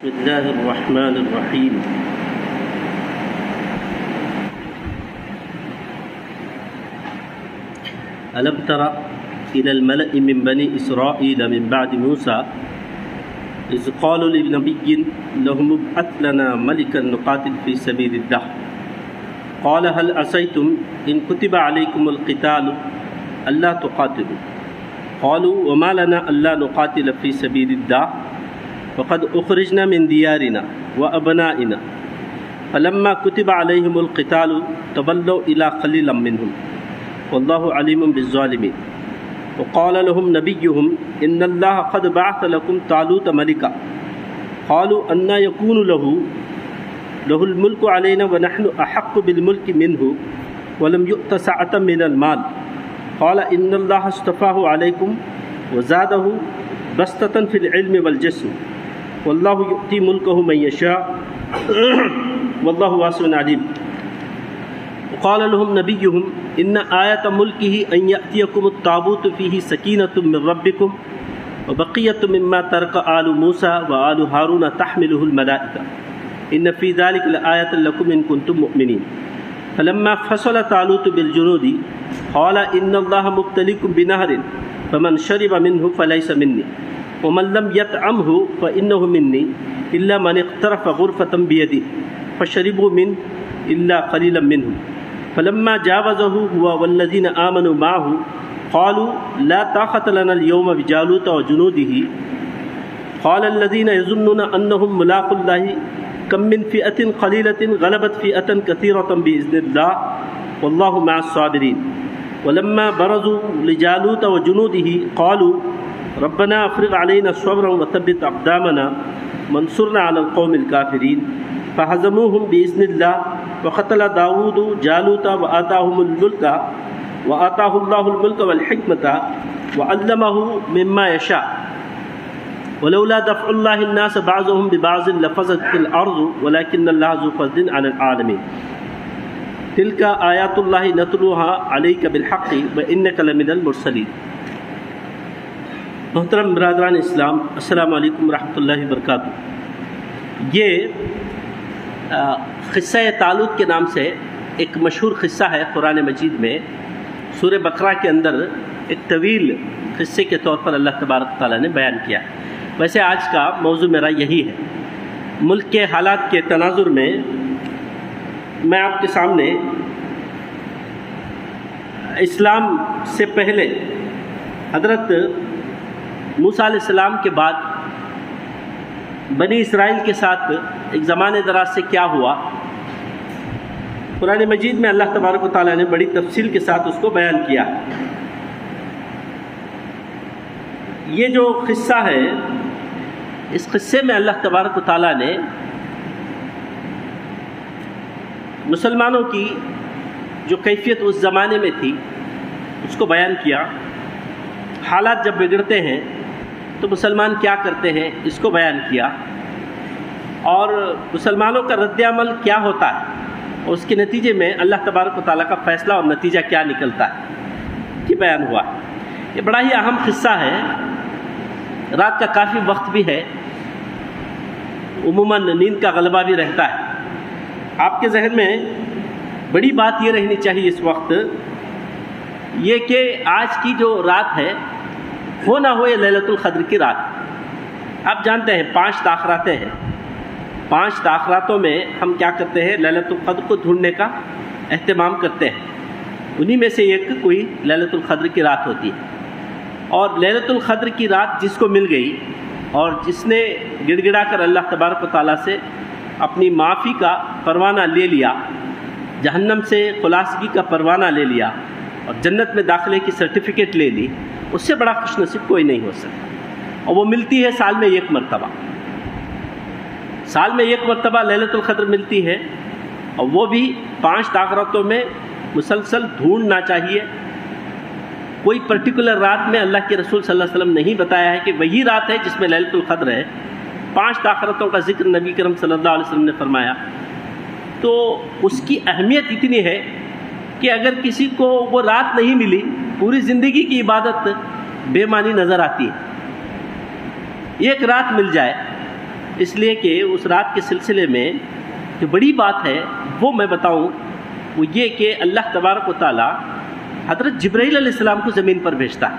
بسم الله الرحمن الرحيم. ألم تر إلى الملأ من بني إسرائيل من بعد موسى إذ قالوا لنبي لهم ابعث لنا ملكا نقاتل في سبيل الله قال هل عسيتم إن كتب عليكم القتال ألا تقاتلوا قالوا وما لنا ألا نقاتل في سبيل الله وقد أخرجنا من ديارنا وأبنائنا فلما كتب عليهم القتال تولوا إلى قليلا منهم والله عليم بالظالمين. وقال لهم نبيهم إن الله قد بعث لكم طالوت ملكا قالوا أنى يكون له الملك علينا ونحن أحق بالملك منه ولم يؤت سعة من المال قال إن الله اصطفاه عليكم وزاده بسطة في العلم والجسم والله يؤتي ملكه من يشاء والله واسع عليم. وقال لهم نبيهم إن آية ملكه أن يأتيكم التابوت فيه سكينة من ربكم وبقية مما ترك آل موسى وآل هارون تحمله الملائكة إن في ذلك لآية لكم إن كنتم مؤمنين. فلما فصل طالوت بالجنود قال إن الله مبتليكم بنهر فمن شرب منه فليس مني ومن لم يطعمه فإنه مني إلا من اقترف غرفة بيده فشربوا منه إلا قليلا منهم. فلما جاوزه هو والذين آمنوا معه قالوا لا طاقة لنا اليوم بجالوت وجنوده قال الذين يظنون أنهم ملاقو الله كم من فئة قليلة غلبت فئة كثيرة بإذن الله والله مع الصابرين. ولما برزوا لجالوت وجنوده قالوا ربنا افرغ علينا صبرا وثبت اقدامنا وانصرنا على القوم الكافرين فهزموهم باذن الله وقتل داود جالوت واتاه الله الملك والحكمة وعلمه مما يشاء ولولا دفع الله الناس بعضهم ببعض لفسدت الارض ولكن الله ذو فضل على العالمين. تلك آیات اللہ نتلوها علیک بالحق وانک لمن المرسلین. محترم برادران اسلام، السلام علیکم ورحمۃ اللہ وبرکاتہ. یہ قصہ طالوت کے نام سے ایک مشہور قصہ ہے قرآن مجید میں. سورہ بقرہ کے اندر ایک طویل قصے کے طور پر اللہ تبارک تعالیٰ نے بیان کیا. ویسے آج کا موضوع میرا یہی ہے. ملک کے حالات کے تناظر میں میں آپ کے سامنے اسلام سے پہلے حضرت موسیٰ علیہ السلام کے بعد بنی اسرائیل کے ساتھ ایک زمانے دراز سے کیا ہوا، قرآن مجید میں اللہ تبارک و تعالیٰ نے بڑی تفصیل کے ساتھ اس کو بیان کیا. یہ جو قصہ ہے، اس قصے میں اللہ تبارک و تعالیٰ نے مسلمانوں کی جو کیفیت اس زمانے میں تھی اس کو بیان کیا. حالات جب بگڑتے ہیں تو مسلمان کیا کرتے ہیں اس کو بیان کیا، اور مسلمانوں کا رد عمل کیا ہوتا ہے اور اس کے نتیجے میں اللہ تبارک و تعالیٰ کا فیصلہ اور نتیجہ کیا نکلتا ہے یہ بیان ہوا. یہ بڑا ہی اہم قصہ ہے. رات کا کافی وقت بھی ہے، عموماً نیند کا غلبہ بھی رہتا ہے. آپ کے ذہن میں بڑی بات یہ رہنی چاہیے اس وقت یہ کہ آج کی جو رات ہے ہو نہ ہو یہ لیلۃ القدر کی رات. آپ جانتے ہیں 5 تاخراتیں ہیں. 5 تاخراتوں میں ہم کیا کرتے ہیں، لیلۃ القدر کو ڈھونڈنے کا اہتمام کرتے ہیں. انہی میں سے ایک کوئی لیلۃ القدر کی رات ہوتی ہے. اور لیلۃ القدر کی رات جس کو مل گئی اور جس نے گڑ گڑا کر اللہ تبارک و تعالیٰ سے اپنی معافی کا پروانہ لے لیا، جہنم سے خلاصگی کا پروانہ لے لیا اور جنت میں داخلے کی سرٹیفکیٹ لے لی، اس سے بڑا خوش نصیب کوئی نہیں ہو سکتا. اور وہ ملتی ہے سال میں ایک مرتبہ. سال میں ایک مرتبہ لیلۃ القدر ملتی ہے، اور وہ بھی 5 تاخراتوں میں مسلسل ڈھونڈنا چاہیے. کوئی پرٹیکولر رات میں اللہ کے رسول صلی اللہ علیہ وسلم نہیں بتایا ہے کہ وہی رات ہے جس میں لیلۃ القدر ہے. 5 تاخراتوں کا ذکر نبی کرم صلی اللہ علیہ وسلم نے فرمایا. تو اس کی اہمیت اتنی ہے کہ اگر کسی کو وہ رات نہیں ملی، پوری زندگی کی عبادت بے معنی نظر آتی ہے. ایک رات مل جائے اس لیے کہ اس رات کے سلسلے میں جو بڑی بات ہے وہ میں بتاؤں، وہ یہ کہ اللہ تبارک و تعالی حضرت جبرائیل علیہ السلام کو زمین پر بھیجتا ہے۔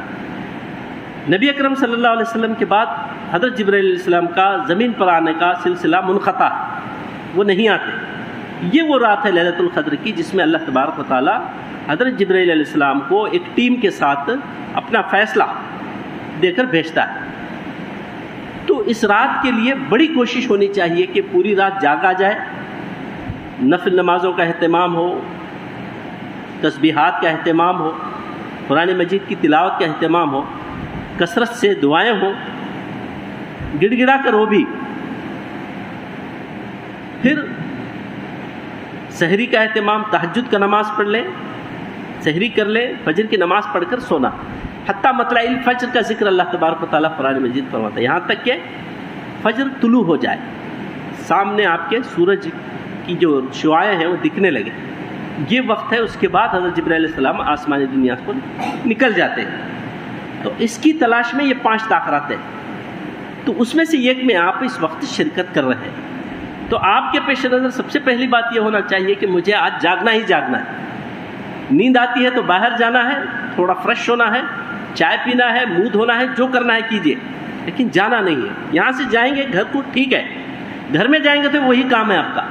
نبی اکرم صلی اللہ علیہ وسلم کے بعد حضرت جبرائیل علیہ السلام کا زمین پر آنے کا سلسلہ منقطع ہے، وہ نہیں آتے۔ یہ وہ رات ہے لیلۃ القدر کی جس میں اللہ تبارک و تعالی حضرت جبرائیل علیہ السلام کو ایک ٹیم کے ساتھ اپنا فیصلہ دے کر بھیجتا ہے۔ تو اس رات کے لیے بڑی کوشش ہونی چاہیے کہ پوری رات جاگا جائے، نفل نمازوں کا اہتمام ہو، تسبیحات کا اہتمام ہو، قرآن مجید کی تلاوت کا اہتمام ہو، کثرت سے دعائیں ہوں، گڑ گڑا کر ہو بھی، پھر سحری کا اہتمام، تہجد کا نماز پڑھ لیں، سحری کر لیں، فجر کی نماز پڑھ کر سونا، حتیٰ مطلع الفجر کا ذکر اللہ تبارک و تعالیٰ قرآن مجید فرماتا ہے، یہاں تک کہ فجر طلوع ہو جائے، سامنے آپ کے سورج کی جو شعاعیں ہیں وہ دکھنے لگے، یہ وقت ہے۔ اس کے بعد حضرت جبرائیل علیہ السلام آسمانی دنیا کو نکل جاتے ہیں۔ تو اس کی تلاش میں یہ 5 تاخرات ہیں، تو اس میں سے ایک میں آپ اس وقت شرکت کر رہے ہیں۔ تو آپ کے پیش نظر سب سے پہلی بات یہ ہونا چاہیے کہ مجھے آج جاگنا ہی جاگنا ہے۔ نیند آتی ہے تو باہر جانا ہے، تھوڑا فریش ہونا ہے، چائے پینا ہے، منہ دھونا ہے، جو کرنا ہے کیجیے، لیکن جانا نہیں ہے۔ یہاں سے جائیں گے گھر کو، ٹھیک ہے، گھر میں جائیں گے تو وہی کام ہے آپ کا،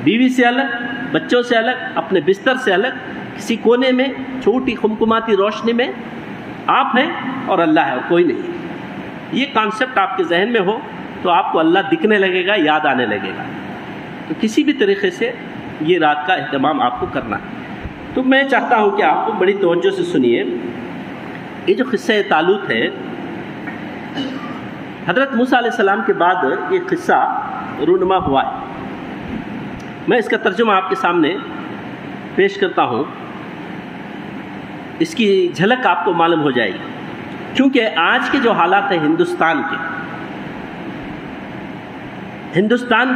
بیوی سے الگ، بچوں سے الگ، اپنے بستر سے الگ، کسی کونے میں چھوٹی خمکماتی روشنی میں آپ ہیں اور اللہ ہے اور کوئی نہیں۔ یہ کانسیپٹ آپ کے ذہن میں ہو تو آپ کو اللہ دکھنے لگے گا، یاد آنے لگے گا۔ تو کسی بھی طریقے سے یہ رات کا اہتمام آپ کو کرنا ہے۔ تو میں چاہتا ہوں کہ آپ کو بڑی توجہ سے سنیے۔ یہ جو قصہ طالوت ہے، حضرت موسیٰ علیہ السلام کے بعد یہ قصہ رونما ہوا ہے۔ میں اس کا ترجمہ آپ کے سامنے پیش کرتا ہوں، اس کی جھلک آپ کو معلوم ہو جائے گی۔ کیونکہ آج کے جو حالات ہیں ہندوستان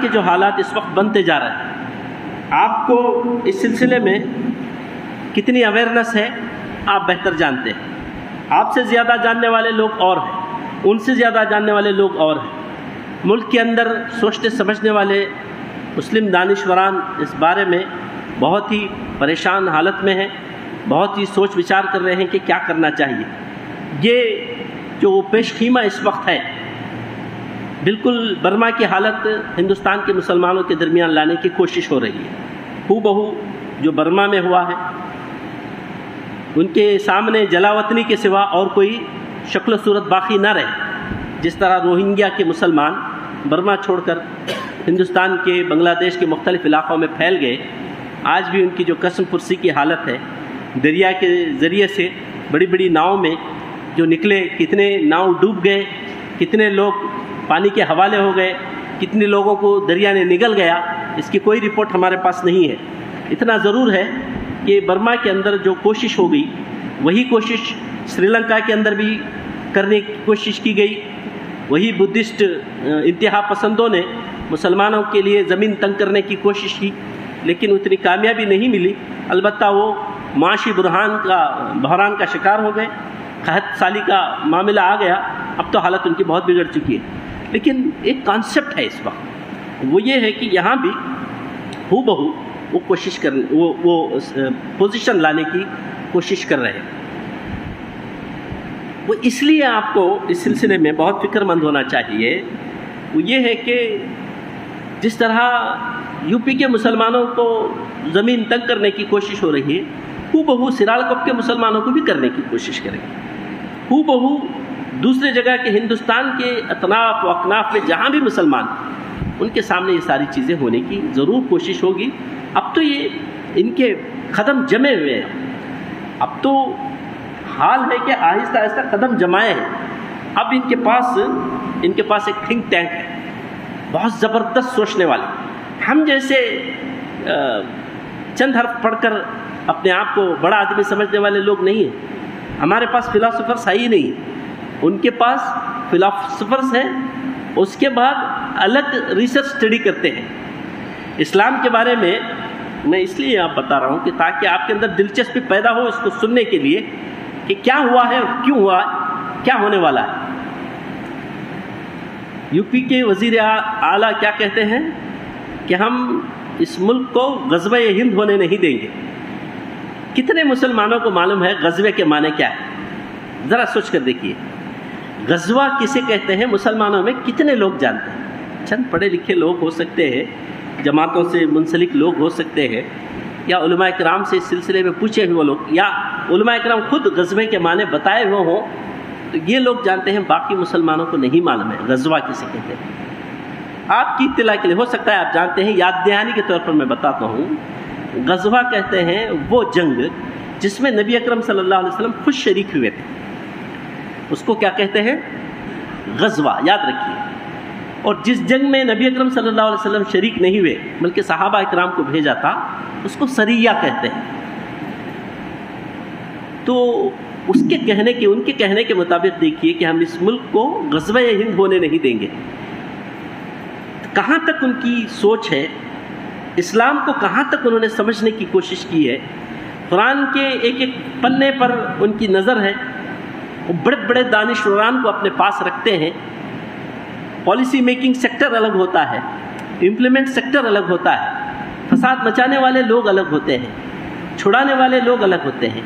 کے جو حالات اس وقت بنتے جا رہے ہیں، آپ کو اس سلسلے میں کتنی اویئرنیس ہے آپ بہتر جانتے ہیں۔ آپ سے زیادہ جاننے والے لوگ اور ہیں، ان سے زیادہ جاننے والے لوگ اور ہیں۔ ملک کے اندر سوچنے سمجھنے والے مسلم دانشوران اس بارے میں بہت ہی پریشان حالت میں ہیں، بہت ہی سوچ وچار کر رہے ہیں کہ کیا کرنا چاہیے۔ یہ جو پیش خیمہ اس وقت ہے، بالکل برما کی حالت ہندوستان کے مسلمانوں کے درمیان لانے کی کوشش ہو رہی ہے۔ ہو بہو جو برما میں ہوا ہے، ان کے سامنے جلاوطنی کے سوا اور کوئی شکل و صورت باقی نہ رہے۔ جس طرح روہنگیا کے مسلمان برما چھوڑ کر ہندوستان کے، بنگلہ دیش کے مختلف علاقوں میں پھیل گئے، آج بھی ان کی جو قسم پرسی کی حالت ہے، دریا کے ذریعے سے بڑی بڑی ناؤں میں جو نکلے، کتنے ناؤ ڈوب گئے، کتنے لوگ پانی کے حوالے ہو گئے، کتنے لوگوں کو دریا نے نگل گیا، اس کی کوئی رپورٹ ہمارے پاس نہیں ہے۔ اتنا ضرور ہے کہ برما کے اندر جو کوشش ہو گئی، وہی کوشش سری لنکا کے اندر بھی کرنے کی کوشش کی گئی۔ وہی بدھسٹ انتہا پسندوں نے مسلمانوں کے لیے زمین تنگ کرنے کی کوشش کی، لیکن اتنی کامیابی نہیں ملی۔ البتہ وہ معاشی بحران کا شکار ہو گئے، قحط سالی کا معاملہ آ گیا، اب تو حالت ان کی بہت بگڑ چکی ہے۔ لیکن ایک کانسیپٹ ہے اس وقت، وہ یہ ہے کہ یہاں بھی ہو بہو وہ کوشش کر وہ پوزیشن لانے کی کوشش کر رہے ہیں۔ وہ اس لیے آپ کو اس سلسلے میں بہت فکر مند ہونا چاہیے، وہ یہ ہے کہ جس طرح یو پی کے مسلمانوں کو زمین تنگ کرنے کی کوشش ہو رہی ہے، ہو بہو سرالکپ کے مسلمانوں کو بھی کرنے کی کوشش کریں گے۔ ہو بہو دوسرے جگہ کے ہندوستان کے اطراف و اکناف میں جہاں بھی مسلمان، ان کے سامنے یہ ساری چیزیں ہونے کی ضرور کوشش ہوگی۔ اب تو یہ ان کے قدم جمے ہوئے ہیں، اب تو حال ہے کہ آہستہ آہستہ قدم جمائے ہیں۔ اب ان کے پاس ایک تھنک ٹینک ہے، بہت زبردست سوچنے والے۔ ہم جیسے چند حرف پڑھ کر اپنے آپ کو بڑا آدمی سمجھنے والے لوگ نہیں ہیں۔ ہمارے پاس فلاسفرس ہے ہی نہیں، ان کے پاس فلاسفرس ہیں، اس کے بعد الگ ریسرچ اسٹڈی کرتے ہیں اسلام کے بارے میں۔ میں اس لیے آپ بتا رہا ہوں کہ تاکہ آپ کے اندر دلچسپی پیدا ہو اس کو سننے کے لیے کہ کیا ہوا ہے اور کیوں ہوا، کیا ہونے والا ہے۔ یو پی کے وزیر اعلیٰ کیا کہتے ہیں کہ ہم اس ملک کو غزوہ ہند ہونے نہیں دیں گے۔ کتنے مسلمانوں کو معلوم ہے غزوے کے معنی کیا ہے؟ ذرا سوچ کر دیکھیے، غزوہ کسے کہتے ہیں مسلمانوں میں کتنے لوگ جانتے ہیں؟ چند پڑھے لکھے لوگ ہو سکتے ہیں، جماعتوں سے منسلک لوگ ہو سکتے ہیں، یا علماء کرام سے اس سلسلے میں پوچھے ہوئے لوگ، یا علماء کرام خود غزوے کے معنی بتائے ہوئے ہوں، تو یہ لوگ جانتے ہیں، باقی مسلمانوں کو نہیں معلوم ہے غزوہ کسے کہتے ہیں۔ آپ کی اطلاع کے لیے ہو سکتا ہے آپ جانتے ہیں، یاد دہانی کے طور پر میں بتاتا ہوں، غزوہ کہتے ہیں وہ جنگ جس میں نبی اکرم صلی اللہ علیہ وسلم خود شریک ہوئے تھے، اس کو کیا کہتے ہیں؟ غزوہ، یاد رکھیے۔ اور جس جنگ میں نبی اکرم صلی اللہ علیہ وسلم شریک نہیں ہوئے بلکہ صحابہ اکرام کو بھیجا تھا، اس کو سریہ کہتے ہیں۔ تو ان کے کہنے کے مطابق دیکھیے کہ ہم اس ملک کو غزوہ ہند ہونے نہیں دیں گے۔ کہاں تک ان کی سوچ ہے، اسلام کو کہاں تک انہوں نے سمجھنے کی کوشش کی ہے۔ قرآن کے ایک ایک پنے پر ان کی نظر ہے، وہ بڑے بڑے دانشوران کو اپنے پاس رکھتے ہیں۔ پالیسی میکنگ سیکٹر الگ ہوتا ہے، امپلیمنٹ سیکٹر الگ ہوتا ہے، فساد مچانے والے لوگ الگ ہوتے ہیں، چھڑانے والے لوگ الگ ہوتے ہیں،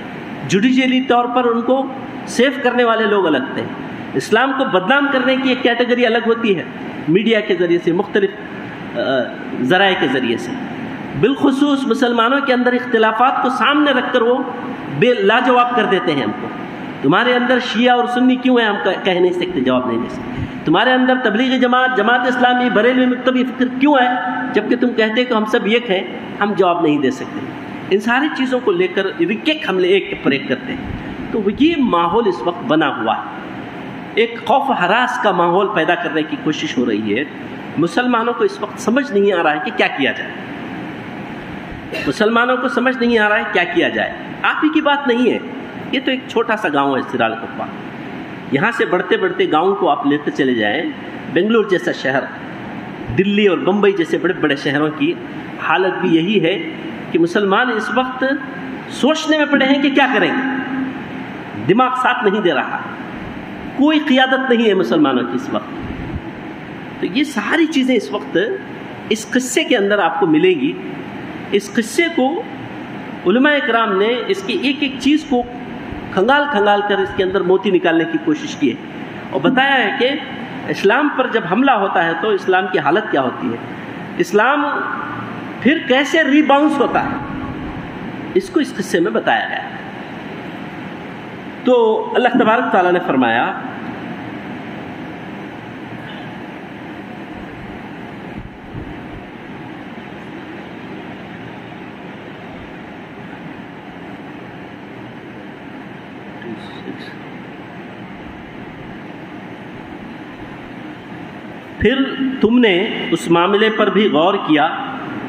جوڈیشلی طور پر ان کو سیف کرنے والے لوگ الگ ہوتے ہیں۔ اسلام کو بدنام کرنے کی ایک کیٹیگری الگ ہوتی ہے، میڈیا کے ذریعے سے، مختلف ذرائع کے ذریعے سے۔ بالخصوص مسلمانوں کے اندر اختلافات کو سامنے رکھ کر وہ بے لاجواب کر دیتے ہیں ہم کو۔ تمہارے اندر شیعہ اور سنی کیوں ہیں، ہم کہہ نہیں سکتے، جواب نہیں دے سکتے۔ تمہارے اندر تبلیغی جماعت، جماعت اسلامی، بریلوی مکتبی فکر کیوں ہے، جبکہ تم کہتے کہ ہم سب ایک ہیں، ہم جواب نہیں دے سکتے۔ ان ساری چیزوں کو لے کر ایک حملے ایک پر ایک کرتے ہیں۔ تو یہ ماحول اس وقت بنا ہوا ہے، ایک خوف ہراس کا ماحول پیدا کرنے کی کوشش ہو رہی ہے۔ مسلمانوں کو اس وقت سمجھ نہیں آ رہا ہے کہ کیا کیا جائے، مسلمانوں کو سمجھ نہیں آ رہا ہے کیا کیا جائے۔ آپ ہی کی بات نہیں ہے، یہ تو ایک چھوٹا سا گاؤں ہے سرال کپا، یہاں سے بڑھتے بڑھتے گاؤں کو آپ لیتے چلے جائیں، بنگلور جیسا شہر، دلی اور بمبئی جیسے بڑے بڑے شہروں کی حالت بھی یہی ہے کہ مسلمان اس وقت سوچنے میں پڑے ہیں کہ کیا کریں گے، دماغ ساتھ نہیں دے رہا، کوئی قیادت نہیں ہے مسلمانوں کی اس وقت۔ تو یہ ساری چیزیں اس وقت اس قصے کے اندر آپ کو ملیں گی۔ اس قصے کو علماء کرام نے اس کی ایک ایک چیز کو کھنگال کر اس کے اندر موتی نکالنے کی کوشش کی ہے، اور بتایا ہے کہ اسلام پر جب حملہ ہوتا ہے تو اسلام کی حالت کیا ہوتی ہے، اسلام پھر کیسے ری باؤنس ہوتا ہے، اس کو اس قصے میں بتایا گیا ہے۔ تو اللہ تبارک تعالیٰ نے فرمایا پھر تم نے اس معاملے پر بھی غور کیا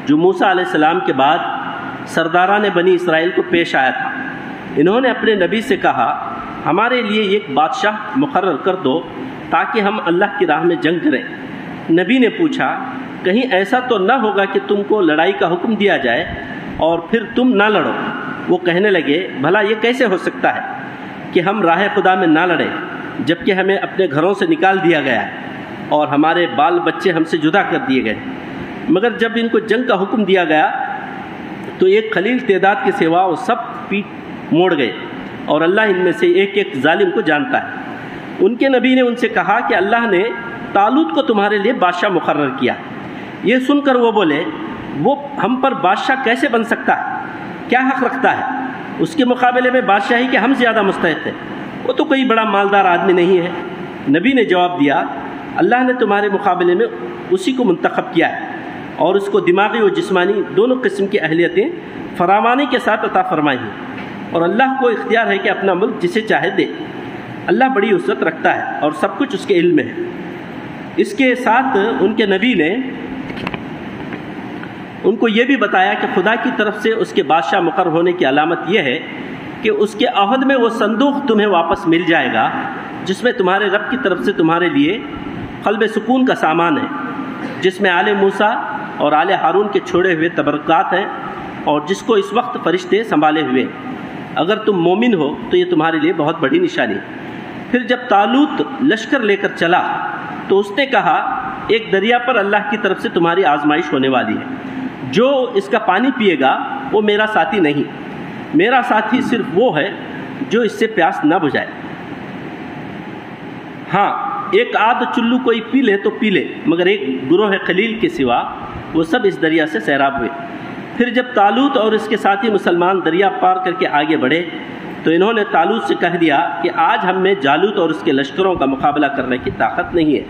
جو موسیٰ علیہ السلام کے بعد سرداران بنی اسرائیل کو پیش آیا تھا۔ انہوں نے اپنے نبی سے کہا، ہمارے لیے ایک بادشاہ مقرر کر دو تاکہ ہم اللہ کی راہ میں جنگ کریں۔ نبی نے پوچھا، کہیں ایسا تو نہ ہوگا کہ تم کو لڑائی کا حکم دیا جائے اور پھر تم نہ لڑو؟ وہ کہنے لگے، بھلا یہ کیسے ہو سکتا ہے کہ ہم راہ خدا میں نہ لڑیں، جبکہ ہمیں اپنے گھروں سے نکال دیا گیا ہے اور ہمارے بال بچے ہم سے جدا کر دیے گئے۔ مگر جب ان کو جنگ کا حکم دیا گیا تو ایک قلیل تعداد کے سوا وہ سب پیٹ موڑ گئے، اور اللہ ان میں سے ایک ایک ظالم کو جانتا ہے۔ ان کے نبی نے ان سے کہا کہ اللہ نے طالوت کو تمہارے لیے بادشاہ مقرر کیا۔ یہ سن کر وہ بولے، وہ ہم پر بادشاہ کیسے بن سکتا ہے؟ کیا حق رکھتا ہے؟ اس کے مقابلے میں بادشاہی کے ہم زیادہ مستحق ہیں، وہ تو کوئی بڑا مالدار آدمی نہیں ہے۔ نبی نے جواب دیا، اللہ نے تمہارے مقابلے میں اسی کو منتخب کیا ہے، اور اس کو دماغی و جسمانی دونوں قسم کی اہلیتیں فراوانی کے ساتھ عطا فرمائی ہیں، اور اللہ کو اختیار ہے کہ اپنا ملک جسے چاہے دے۔ اللہ بڑی وسعت رکھتا ہے اور سب کچھ اس کے علم میں ہے۔ اس کے ساتھ ان کے نبی نے ان کو یہ بھی بتایا کہ خدا کی طرف سے اس کے بادشاہ مقرر ہونے کی علامت یہ ہے کہ اس کے عہد میں وہ صندوق تمہیں واپس مل جائے گا جس میں تمہارے رب کی طرف سے تمہارے لیے قلب سکون کا سامان ہے، جس میں آل موسیٰ اور آل ہارون کے چھوڑے ہوئے تبرکات ہیں، اور جس کو اس وقت فرشتے سنبھالے ہوئے ہیں۔ اگر تم مومن ہو تو یہ تمہارے لیے بہت بڑی نشانی ہے۔ پھر جب طالوت لشکر لے کر چلا تو اس نے کہا ایک دریا پر اللہ کی طرف سے تمہاری آزمائش ہونے والی ہے، جو اس کا پانی پیے گا وہ میرا ساتھی نہیں، میرا ساتھی صرف وہ ہے جو اس سے پیاس نہ بجھائے۔ ہاں ایک آدھ چلو کوئی پی لے تو پی لے، مگر ایک گروہ خلیل کے سوا وہ سب اس دریا سے سیراب ہوئے۔ پھر جب طالوت اور اس کے ساتھی مسلمان دریا پار کر کے آگے بڑھے تو انہوں نے طالوت سے کہہ دیا کہ آج ہم میں جالوت اور اس کے لشکروں کا مقابلہ کرنے کی طاقت نہیں ہے۔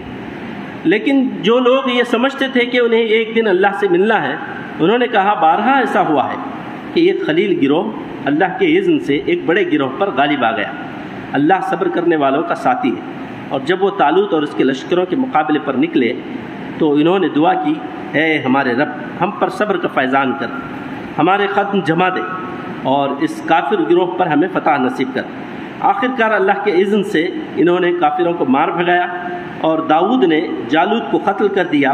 لیکن جو لوگ یہ سمجھتے تھے کہ انہیں ایک دن اللہ سے ملنا ہے، انہوں نے کہا بارہا ایسا ہوا ہے کہ ایک خلیل گروہ اللہ کے اذن سے ایک بڑے گروہ پر غالب آ گیا۔ اللہ صبر کرنے والوں کا ساتھی ہے۔ اور جب وہ طالوت اور اس کے لشکروں کے مقابلے پر نکلے تو انہوں نے دعا کی، اے ہمارے رب ہم پر صبر کا فیضان کر، ہمارے قدم جما دے اور اس کافر گروہ پر ہمیں فتح نصیب کر۔ آخرکار اللہ کے اذن سے انہوں نے کافروں کو مار بھگایا اور داؤد نے جالوت کو قتل کر دیا،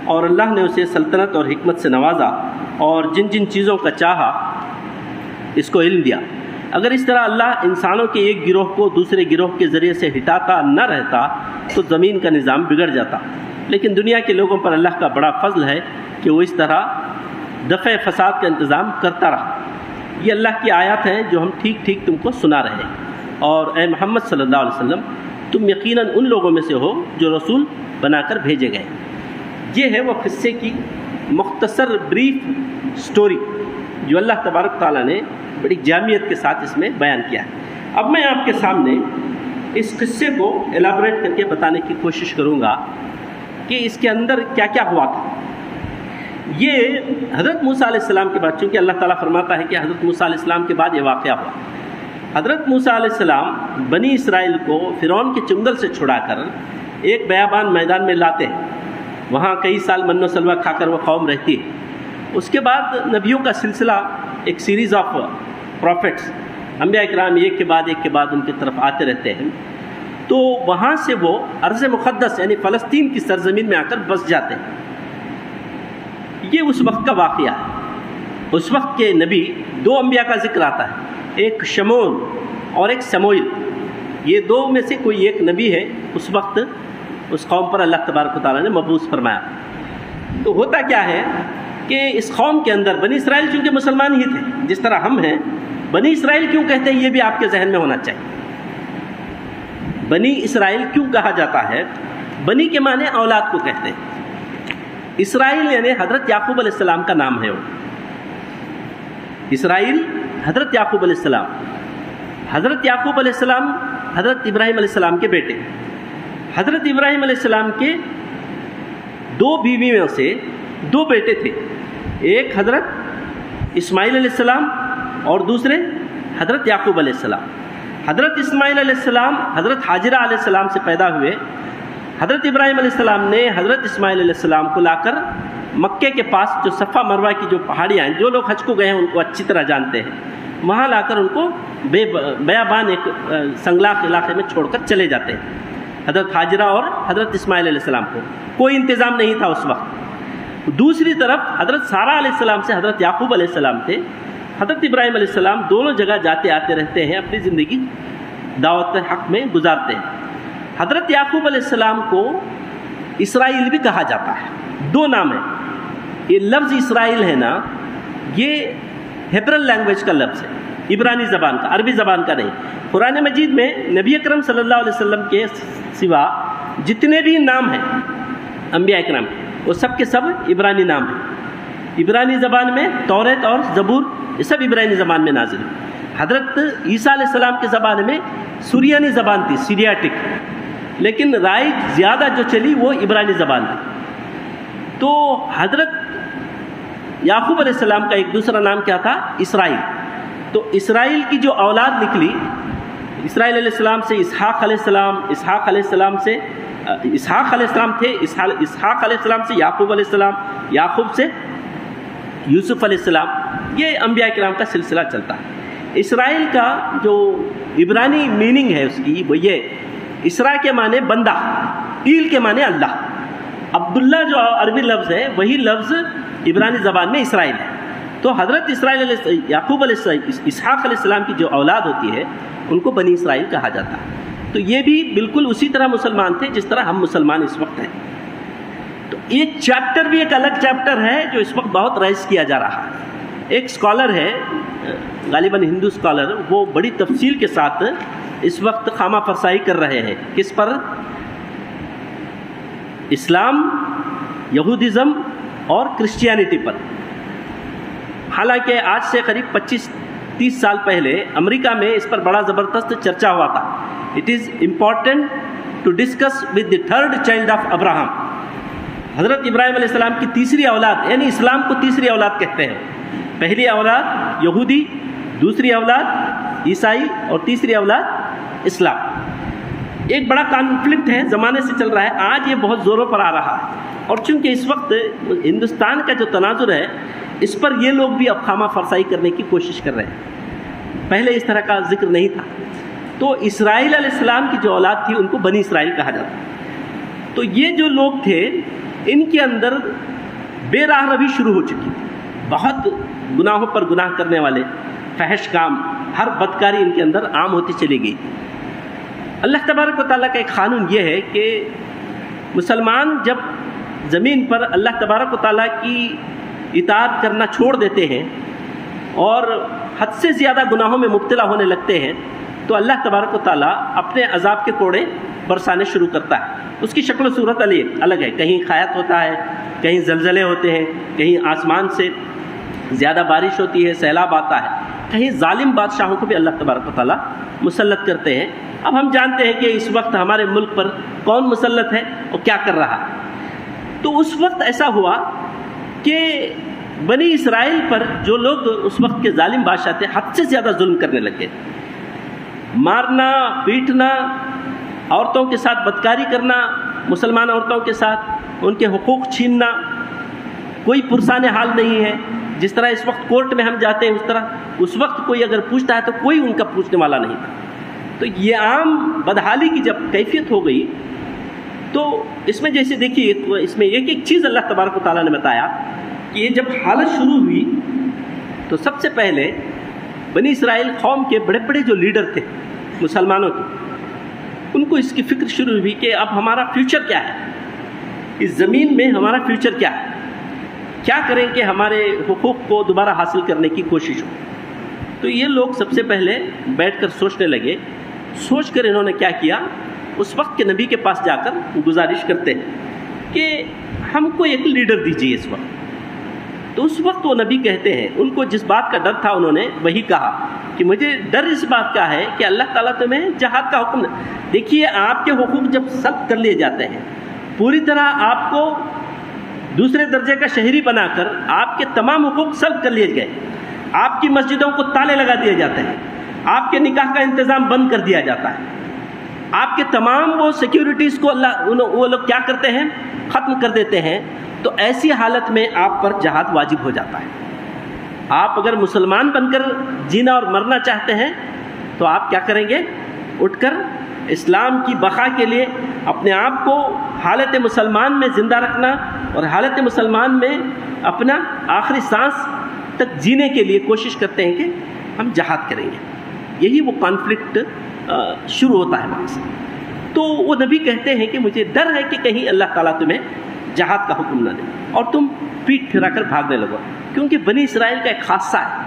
اور اللہ نے اسے سلطنت اور حکمت سے نوازا اور جن جن چیزوں کا چاہا اس کو علم دیا۔ اگر اس طرح اللہ انسانوں کے ایک گروہ کو دوسرے گروہ کے ذریعے سے ہٹاتا نہ رہتا تو زمین کا نظام بگڑ جاتا، لیکن دنیا کے لوگوں پر اللہ کا بڑا فضل ہے کہ وہ اس طرح دفع فساد کا انتظام کرتا رہا۔ یہ اللہ کی آیات ہیں جو ہم ٹھیک ٹھیک تم کو سنا رہے ہیں، اور اے محمد صلی اللہ علیہ وسلم تم یقیناً ان لوگوں میں سے ہو جو رسول بنا کر بھیجے گئے۔ یہ ہے وہ قصے کی مختصر بریف سٹوری جو اللہ تبارک تعالیٰ نے بڑی جامعیت کے ساتھ اس میں بیان کیا ہے۔ اب میں آپ کے سامنے اس قصے کو ایلیبریٹ کر کے بتانے کی کوشش کروں گا کہ اس کے اندر کیا کیا ہوا تھا۔ یہ حضرت موسیٰ علیہ السلام کے بعد، چونکہ اللہ تعالیٰ فرماتا ہے کہ حضرت موسیٰ علیہ السلام کے بعد یہ واقعہ ہوا۔ حضرت موسیٰ علیہ السلام بنی اسرائیل کو فرعون کے چنگل سے چھڑا کر ایک بیابان میدان میں لاتے ہیں، وہاں کئی سال من و سلوہ کھا کر وہ قوم رہتی ہے۔ اس کے بعد نبیوں کا سلسلہ، ایک سیریز آف پروفٹس، انبیاء اکرام ایک کے بعد ان کی طرف آتے رہتے ہیں، تو وہاں سے وہ ارض مقدس یعنی فلسطین کی سرزمین میں آ کر بس جاتے ہیں۔ یہ اس وقت کا واقعہ ہے۔ اس وقت کے نبی، دو انبیاء کا ذکر آتا ہے، ایک شمون اور ایک سموئیل۔ یہ دو میں سے کوئی ایک نبی ہے اس وقت اس قوم پر اللہ تبارک و تعالیٰ نے مبعوث فرمایا۔ تو ہوتا کیا ہے کہ اس قوم کے اندر بنی اسرائیل چونکہ مسلمان ہی تھے جس طرح ہم ہیں، بنی اسرائیل کیوں کہتے ہیں یہ بھی آپ کے ذہن میں ہونا چاہیے۔ بنی اسرائیل کیوں کہا جاتا ہے؟ بنی کے معنی اولاد کو کہتے ہیں۔ اسرائیل یعنی حضرت یعقوب علیہ السلام کا نام ہے۔ وہ اسرائیل حضرت یعقوب علیہ السلام، حضرت یعقوب علیہ السلام حضرت ابراہیم علیہ السلام کے بیٹے۔ حضرت ابراہیم علیہ السلام کے دو بیویوں سے دو بیٹے تھے، ایک حضرت اسماعیل علیہ السلام اور دوسرے حضرت یعقوب علیہ السلام۔ حضرت اسماعیل علیہ السلام حضرت حاجرہ علیہ السلام سے پیدا ہوئے۔ حضرت ابراہیم علیہ السلام نے حضرت اسماعیل علیہ السلام کو لا کر مکے کے پاس جو صفا مروہ کی جو پہاڑیاں ہیں، جو لوگ حج کو گئے ہیں ان کو اچھی طرح جانتے ہیں، وہاں لا کر ان کو بیابان ایک سنگلاخ علاقے میں چھوڑ کر چلے جاتے ہیں۔ حضرت حاجرہ اور حضرت اسماعیل علیہ السلام کو کوئی انتظام نہیں تھا اس وقت۔ دوسری طرف حضرت سارہ علیہ السلام سے حضرت یعقوب علیہ السلام تھے۔ حضرت ابراہیم علیہ السلام دونوں جگہ جاتے آتے رہتے ہیں، اپنی زندگی دعوت حق میں گزارتے ہیں۔ حضرت یعقوب علیہ السلام کو اسرائیل بھی کہا جاتا ہے، دو نام ہیں۔ یہ لفظ اسرائیل ہے نا، یہ ہیبرل لینگویج کا لفظ ہے، عبرانی زبان کا، عربی زبان کا نہیں۔ قرآن مجید میں نبی اکرم صلی اللہ علیہ وسلم کے سوا جتنے بھی نام ہیں انبیاء اکرام، وہ سب کے سب عبرانی نام ہیں۔ عبرانی زبان میں توریت اور زبور یہ سب عبرانی زبان میں نازل ہیں۔ حضرت عیسیٰ علیہ السلام کے زبان میں سریانی زبان تھی، سیریاٹک، لیکن رائج زیادہ جو چلی وہ عبرانی زبان تھی۔ تو حضرت یعقوب علیہ السلام کا ایک دوسرا نام کیا تھا؟ اسرائیل۔ تو اسرائیل کی جو اولاد نکلی، اسرائیل علیہ السلام سے اسحاق علیہ السلام، اسحاق علیہ السلام سے اسحاق علیہ السلام تھے، اسحاق علیہ السلام سے یعقوب علیہ السلام، یعقوب سے یوسف علیہ السلام۔ یہ انبیاء کرام کا سلسلہ چلتا ہے۔ اسرائیل کا جو عبرانی میننگ ہے اس کی وہ یہ، اسرا کے معنی بندہ، ایل کے معنی اللہ۔ عبداللہ جو عربی لفظ ہے وہی لفظ عبرانی زبان میں اسرائیل ہے۔ تو حضرت اسرائیل یعقوب علیہ السلام، اسحاق علیہ السلام کی جو اولاد ہوتی ہے ان کو بنی اسرائیل کہا جاتا ہے۔ تو یہ بھی بالکل اسی طرح مسلمان تھے جس طرح ہم مسلمان اس وقت ہیں. تو ایک چیپٹر بھی ایک الگ چیپٹر ہے جو اس وقت بہت رائز کیا جا رہا ہے. ایک اسکالر ہے غالباً ہندو اسکالر، وہ بڑی تفصیل کے ساتھ اس وقت خامہ فرسائی کر رہے ہیں. کس پر؟ اسلام، یہودازم اور کرسچینٹی پر. حالانکہ آج سے قریب 25-30 سال پہلے امریکہ میں اس پر بڑا زبردست چرچا ہوا تھا. It is important to discuss with the third child of Abraham. حضرت ابراہیم علیہ السلام کی تیسری اولاد، یعنی اسلام کو تیسری اولاد کہتے ہیں. پہلی اولاد یہودی، دوسری اولاد عیسائی اور تیسری اولاد اسلام. ایک بڑا کانفلکٹ ہے، زمانے سے چل رہا ہے، آج یہ بہت زوروں پر آ رہا ہے. اور چونکہ اس وقت ہندوستان کا جو تناظر ہے اس پر یہ لوگ بھی اب خامہ فرسائی کرنے کی کوشش کر رہے ہیں. پہلے اس طرح کا ذکر نہیں تھا. تو اسرائیل علیہ السلام کی جو اولاد تھی ان کو بنی اسرائیل کہا جاتا. تو یہ جو لوگ تھے ان کے اندر بے راہ روی شروع ہو چکی تھی. بہت گناہوں پر گناہ کرنے والے، فحش کام، ہر بدکاری ان کے اندر عام ہوتی چلی گئی. اللہ تبارک و تعالیٰ کا ایک قانون یہ ہے کہ مسلمان جب زمین پر اللہ تبارک و تعالیٰ کی اطاعت کرنا چھوڑ دیتے ہیں اور حد سے زیادہ گناہوں میں مبتلا ہونے لگتے ہیں تو اللہ تبارک و تعالیٰ اپنے عذاب کے کوڑے برسانے شروع کرتا ہے. اس کی شکل و صورت الگ ہے. کہیں قحط ہوتا ہے، کہیں زلزلے ہوتے ہیں، کہیں آسمان سے زیادہ بارش ہوتی ہے، سیلاب آتا ہے، کہیں ظالم بادشاہوں کو بھی اللہ تبارک و تعالیٰ مسلط کرتے ہیں. اب ہم جانتے ہیں کہ اس وقت ہمارے ملک پر کون مسلط ہے اور کیا کر رہا ہے. تو اس وقت ایسا ہوا کہ بنی اسرائیل پر جو لوگ اس وقت کے ظالم بادشاہ تھے حد سے زیادہ ظلم کرنے لگے. مارنا، پیٹنا، عورتوں کے ساتھ بدکاری کرنا، مسلمان عورتوں کے ساتھ ان کے حقوق چھیننا، کوئی پرسان حال نہیں ہے. جس طرح اس وقت کورٹ میں ہم جاتے ہیں اس طرح اس وقت کوئی اگر پوچھتا ہے تو کوئی ان کا پوچھنے والا نہیں تھا. تو یہ عام بدحالی کی جب کیفیت ہو گئی تو اس میں جیسے دیکھیے اس میں ایک چیز اللہ تبارک و تعالیٰ نے بتایا کہ یہ جب حالت شروع ہوئی تو سب سے پہلے بنی اسرائیل قوم کے بڑے بڑے جو لیڈر تھے مسلمانوں کے، ان کو اس کی فکر شروع ہوئی کہ اب ہمارا فیوچر کیا ہے، اس زمین میں ہمارا فیوچر کیا ہے، کیا کریں کہ ہمارے حقوق کو دوبارہ حاصل کرنے کی کوشش ہو. تو یہ لوگ سب سے پہلے بیٹھ کر سوچنے لگے. سوچ کر انہوں نے کیا کیا، اس وقت کے نبی کے پاس جا کر گزارش کرتے ہیں کہ ہم کو ایک لیڈر دیجیے اس وقت. تو اس وقت وہ نبی کہتے ہیں، ان کو جس بات کا ڈر تھا انہوں نے وہی کہا کہ مجھے ڈر اس بات کا ہے کہ اللہ تعالیٰ تمہیں جہاد کا حکم دیکھیے آپ کے حقوق جب سلب کر لیے جاتے ہیں، پوری طرح آپ کو دوسرے درجے کا شہری بنا کر آپ کے تمام حقوق سلب کر لیے گئے، آپ کی مسجدوں کو تالے لگا دیے جاتے ہیں، آپ کے نکاح کا انتظام بند کر دیا جاتا ہے، آپ کے تمام وہ سیکیورٹیز کو وہ لوگ کیا کرتے ہیں، ختم کر دیتے ہیں. تو ایسی حالت میں آپ پر جہاد واجب ہو جاتا ہے. آپ اگر مسلمان بن کر جینا اور مرنا چاہتے ہیں تو آپ کیا کریں گے، اٹھ کر اسلام کی بقا کے لیے اپنے آپ کو حالت مسلمان میں زندہ رکھنا اور حالت مسلمان میں اپنا آخری سانس تک جینے کے لیے کوشش کرتے ہیں کہ ہم جہاد کریں گے. یہی وہ کانفلکٹ شروع ہوتا ہے وہاں سے. تو وہ نبی کہتے ہیں کہ مجھے ڈر ہے کہ کہیں اللہ تعالیٰ تمہیں جہاد کا حکم نہ دے اور تم پیٹ پھرا کر بھاگنے لگو، کیونکہ بنی اسرائیل کا ایک خاصہ ہے.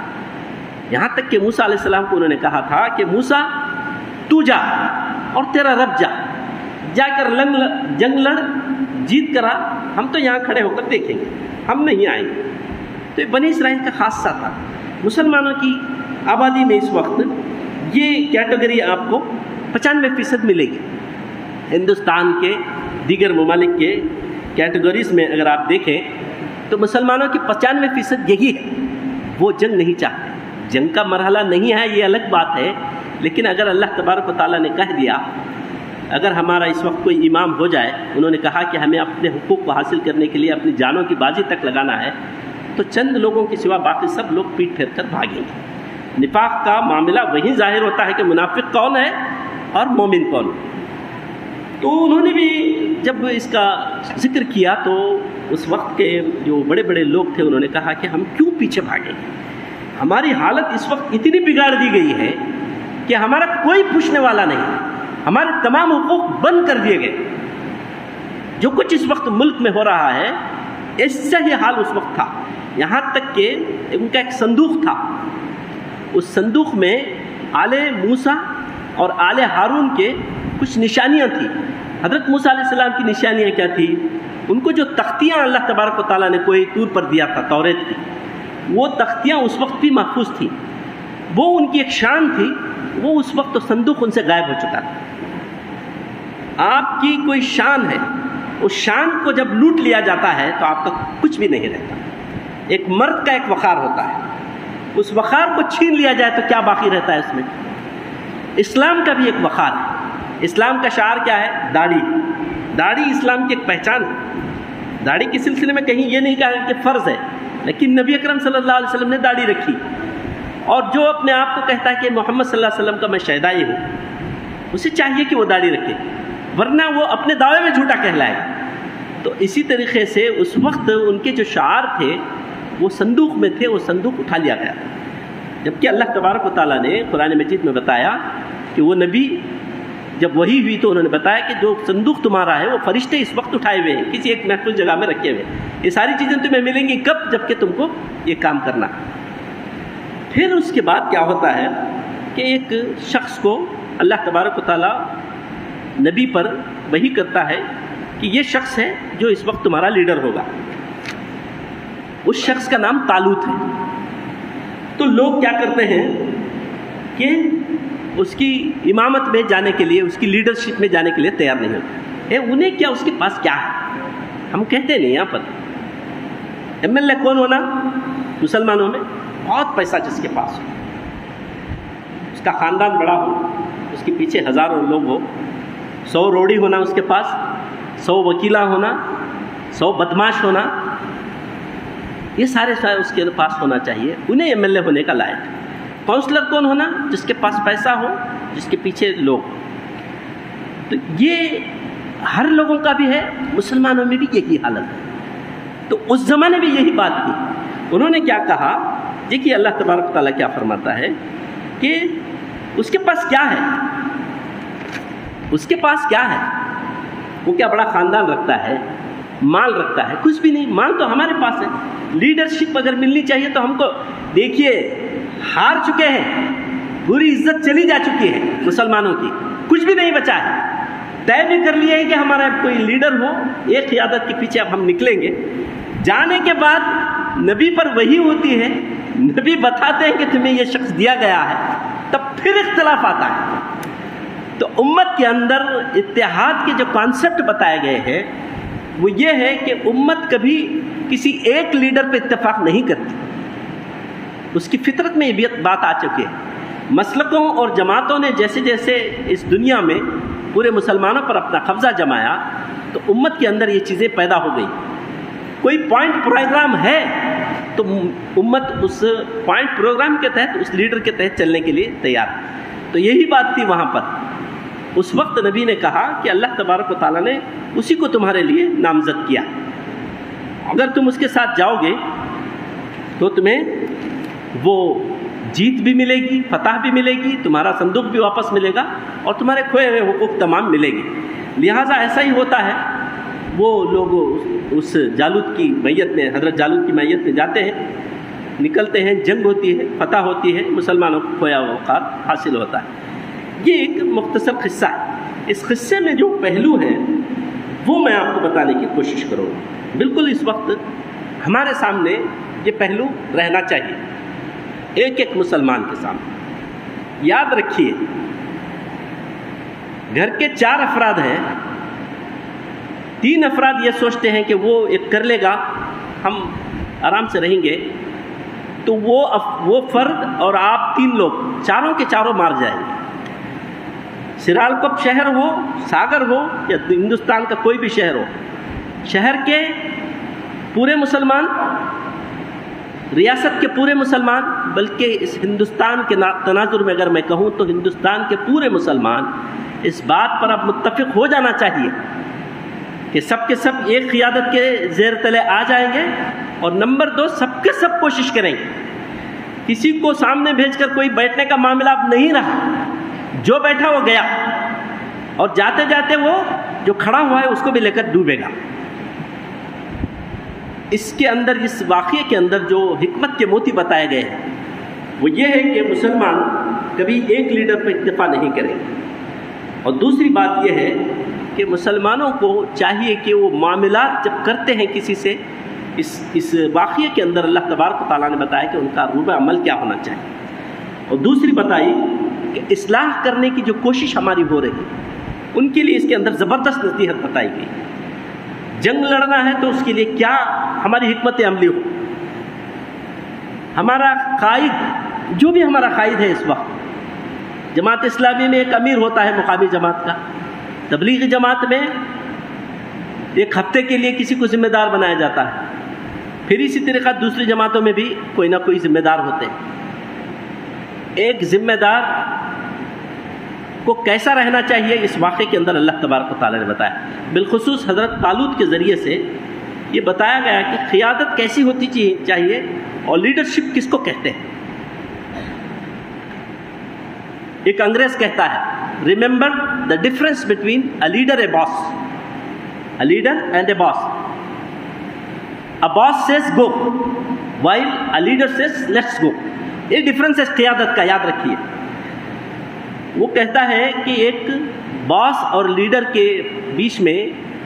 یہاں تک کہ موسیٰ علیہ السلام کو انہوں نے کہا تھا کہ موسیٰ تو جا اور تیرا رب جا کر جنگ لڑ، جیت کرا، ہم تو یہاں کھڑے ہو کر دیکھیں گے، ہم نہیں آئیں گے. تو یہ بنی اسرائیل کا خاصہ تھا. مسلمانوں کی آبادی میں اس وقت یہ کیٹیگری آپ کو 95% ملے گی. ہندوستان کے دیگر ممالک کے کیٹیگریز میں اگر آپ دیکھیں تو مسلمانوں کی 95% یہی ہے، وہ جنگ نہیں چاہتے. جنگ کا مرحلہ نہیں ہے یہ الگ بات ہے، لیکن اگر اللہ تبارک و تعالیٰ نے کہہ دیا، اگر ہمارا اس وقت کوئی امام ہو جائے، انہوں نے کہا کہ ہمیں اپنے حقوق کو حاصل کرنے کے لیے اپنی جانوں کی بازی تک لگانا ہے، تو چند لوگوں کے سوا باقی سب لوگ پیٹ پھیر کر بھاگیں گے. نفاق کا معاملہ وہیں ظاہر ہوتا ہے کہ منافق کون ہے اور مومن کون. تو انہوں نے بھی جب اس کا ذکر کیا تو اس وقت کے جو بڑے بڑے لوگ تھے انہوں نے کہا کہ ہم کیوں پیچھے بھاگیں گے، ہماری حالت اس وقت اتنی بگاڑ دی گئی ہے کہ ہمارا کوئی پوچھنے والا نہیں. ہمارے تمام حقوق بند کر دیے گئے. جو کچھ اس وقت ملک میں ہو رہا ہے ایسا ہی حال اس وقت تھا. یہاں تک کہ ان کا ایک صندوق تھا, اس صندوق میں آل موسیٰ اور آل ہارون کے کچھ نشانیاں تھیں. حضرت موسیٰ علیہ السلام کی نشانیاں کیا تھی؟ ان کو جو تختیاں اللہ تبارک و تعالیٰ نے کوئی طور پر دیا تھا توریت کی, وہ تختیاں اس وقت بھی محفوظ تھیں. وہ ان کی ایک شان تھی. وہ اس وقت تو صندوق ان سے غائب ہو چکا تھا. آپ کی کوئی شان ہے, اس شان کو جب لوٹ لیا جاتا ہے تو آپ کا کچھ بھی نہیں رہتا. ایک مرد کا ایک وقار ہوتا ہے, اس وقار کو چھین لیا جائے تو کیا باقی رہتا ہے اس میں؟ اسلام کا بھی ایک وقار ہے. اسلام کا شعار کیا ہے؟ داڑھی. داڑھی اسلام کی ایک پہچان ہے. داڑھی کے سلسلے میں کہیں یہ نہیں کہا کہ فرض ہے, لیکن نبی اکرم صلی اللہ علیہ وسلم نے داڑھی رکھی. اور جو اپنے آپ کو کہتا ہے کہ محمد صلی اللہ علیہ وسلم کا میں شہدائی ہوں, اسے چاہیے کہ وہ داڑھی رکھے, ورنہ وہ اپنے دعوے میں جھوٹا کہلائے. تو اسی طریقے سے اس وقت ان کے جو شعار تھے وہ صندوق میں تھے, وہ صندوق اٹھا لیا گیا. جبکہ اللہ تبارک و تعالیٰ نے قرآن مجید میں بتایا کہ وہ نبی جب وحی ہوئی تو انہوں نے بتایا کہ جو صندوق تمہارا ہے وہ فرشتے اس وقت اٹھائے ہوئے ہیں, کسی ایک محفوظ جگہ میں رکھے ہوئے. یہ ساری چیزیں تمہیں ملیں گی کب؟ جب کہ تم کو یہ کام کرنا. پھر اس کے بعد کیا ہوتا ہے کہ ایک شخص کو اللہ تبارک و تعالیٰ نبی پر وحی کرتا ہے کہ یہ شخص ہے جو اس وقت تمہارا لیڈر ہوگا. اس شخص کا نام طالوت ہے. تو لوگ کیا کرتے ہیں کہ اس کی امامت میں جانے کے لیے, اس کی لیڈرشپ میں جانے کے لیے تیار نہیں ہوتے. انہیں کیا, اس کے پاس کیا ہے؟ ہم کہتے نہیں یہاں پر MLA کون ہونا؟ مسلمانوں میں بہت پیسہ جس کے پاس ہو, اس کا خاندان بڑا ہو, اس کے پیچھے ہزاروں لوگ ہو, 100 روڑی ہونا اس کے پاس, 100 وکیلا ہونا, 100 بدماش ہونا, یہ سارے اس کے پاس ہونا چاہیے. انہیں MLA ہونے کا لائق. کونسلر کون ہونا؟ جس کے پاس پیسہ ہو, جس کے پیچھے لوگ. تو یہ ہر لوگوں کا بھی ہے, مسلمانوں میں بھی یہی حالت ہے. تو اس زمانے میں یہی بات تھی. انہوں نے کیا کہا, دیکھیے اللہ تبارک تعالیٰ کیا فرماتا ہے کہ اس کے پاس کیا ہے, اس کے پاس کیا ہے, وہ کیا بڑا خاندان رکھتا ہے, مال رکھتا ہے؟ کچھ بھی نہیں. مال تو ہمارے پاس ہے. لیڈرشپ اگر ملنی چاہیے تو ہم کو, دیکھیے ہار چکے ہیں, پوری عزت چلی جا چکی ہے مسلمانوں کی, کچھ بھی نہیں بچا ہے. طے بھی کر لیا ہے کہ ہمارا کوئی لیڈر ہو, ایک قیادت کے پیچھے اب ہم نکلیں گے. جانے کے بعد نبی پر وحی ہوتی ہے, نبی بتاتے ہیں کہ تمہیں یہ شخص دیا گیا ہے, تب پھر اختلاف آتا ہے. تو امت کے اندر اتحاد کے جو کانسیپٹ بتائے گئے ہیں وہ یہ ہے کہ امت کبھی کسی ایک لیڈر پہ اتفاق نہیں کرتی. اس کی فطرت میں یہ بات آ چکی ہے. مسلکوں اور جماعتوں نے جیسے جیسے اس دنیا میں پورے مسلمانوں پر اپنا قبضہ جمایا تو امت کے اندر یہ چیزیں پیدا ہو گئی. کوئی پوائنٹ پروگرام ہے تو امت اس پوائنٹ پروگرام کے تحت, اس لیڈر کے تحت چلنے کے لیے تیار. تو یہی بات تھی وہاں پر. اس وقت نبی نے کہا کہ اللہ تبارک و تعالیٰ نے اسی کو تمہارے لیے نامزد کیا. اگر تم اس کے ساتھ جاؤ گے تو تمہیں وہ جیت بھی ملے گی, فتح بھی ملے گی, تمہارا صندوق بھی واپس ملے گا اور تمہارے کھوئے ہوئے حقوق تمام ملے گی. لہٰذا ایسا ہی ہوتا ہے. وہ لوگ اس جالوت کی میت میں, حضرت جالوت کی میت میں جاتے ہیں, نکلتے ہیں, جنگ ہوتی ہے, فتح ہوتی ہے, مسلمانوں کو کھویا ہوا وقار حاصل ہوتا ہے. یہ ایک مختصر قصہ ہے. اس قصے میں جو پہلو ہیں وہ میں آپ کو بتانے کی کوشش کروں گا. بالکل اس وقت ہمارے سامنے یہ پہلو رہنا چاہیے, ایک ایک مسلمان کے سامنے. یاد رکھیے, گھر کے 4 افراد ہیں, 3 افراد یہ سوچتے ہیں کہ وہ ایک کر لے گا, ہم آرام سے رہیں گے, تو وہ فرد اور آپ 3 لوگ, چاروں کے چاروں مار جائیں گے. سرالکپ شہر ہو, ساگر ہو, یا ہندوستان کا کوئی بھی شہر ہو, شہر کے پورے مسلمان, ریاست کے پورے مسلمان, بلکہ اس ہندوستان کے تناظر میں اگر میں کہوں تو ہندوستان کے پورے مسلمان اس بات پر اب متفق ہو جانا چاہیے کہ سب کے سب ایک قیادت کے زیر تلے آ جائیں گے. اور نمبر 2, سب کے سب کوشش کریں گے. کسی کو سامنے بھیج کر کوئی بیٹھنے کا معاملہ اب نہیں رہا, جو بیٹھا وہ گیا. اور جاتے جاتے وہ جو کھڑا ہوا ہے اس کو بھی لے کر ڈوبے گا۔ اس کے اندر، اس واقعے کے اندر جو حکمت کے موتی بتائے گئے ہیں وہ یہ ہے کہ مسلمان کبھی ایک لیڈر پر اکتفا نہیں کریں گے، اور دوسری بات یہ ہے کہ مسلمانوں کو چاہیے کہ وہ معاملات جب کرتے ہیں کسی سے، اس واقعے کے اندر اللہ تبارک و تعالیٰ نے بتایا کہ ان کا روب عمل کیا ہونا چاہیے، اور دوسری بتائی کہ اصلاح کرنے کی جو کوشش ہماری ہو رہی ہے ان کے لیے اس کے اندر زبردست نصیحت بتائی گئی۔ جنگ لڑنا ہے تو اس کے لیے کیا ہماری حکمت عملی ہو۔ ہمارا قائد، جو بھی ہمارا قائد ہے اس وقت، جماعت اسلامی میں ایک امیر ہوتا ہے مقامی جماعت کا، تبلیغی جماعت میں ایک ہفتے کے لیے کسی کو ذمہ دار بنایا جاتا ہے، پھر اسی طریقہ دوسری جماعتوں میں بھی کوئی نہ کوئی ذمہ دار ہوتے ہیں۔ ایک ذمہ دار کو کیسا رہنا چاہیے اس واقعے کے اندر اللہ تبارک و تعالیٰ نے بتایا، بالخصوص حضرت طالوت کے ذریعے سے یہ بتایا گیا کہ قیادت کیسی ہوتی چاہیے اور لیڈرشپ کس کو کہتے ہیں۔ ایک انگریز کہتا ہے، remember the difference between a leader a boss, a leader and a boss. A boss says go while a leader says let's go. یہ ڈفرنس ہے قیادت کا، یاد رکھیے۔ وہ کہتا ہے کہ ایک باس اور لیڈر کے بیچ میں،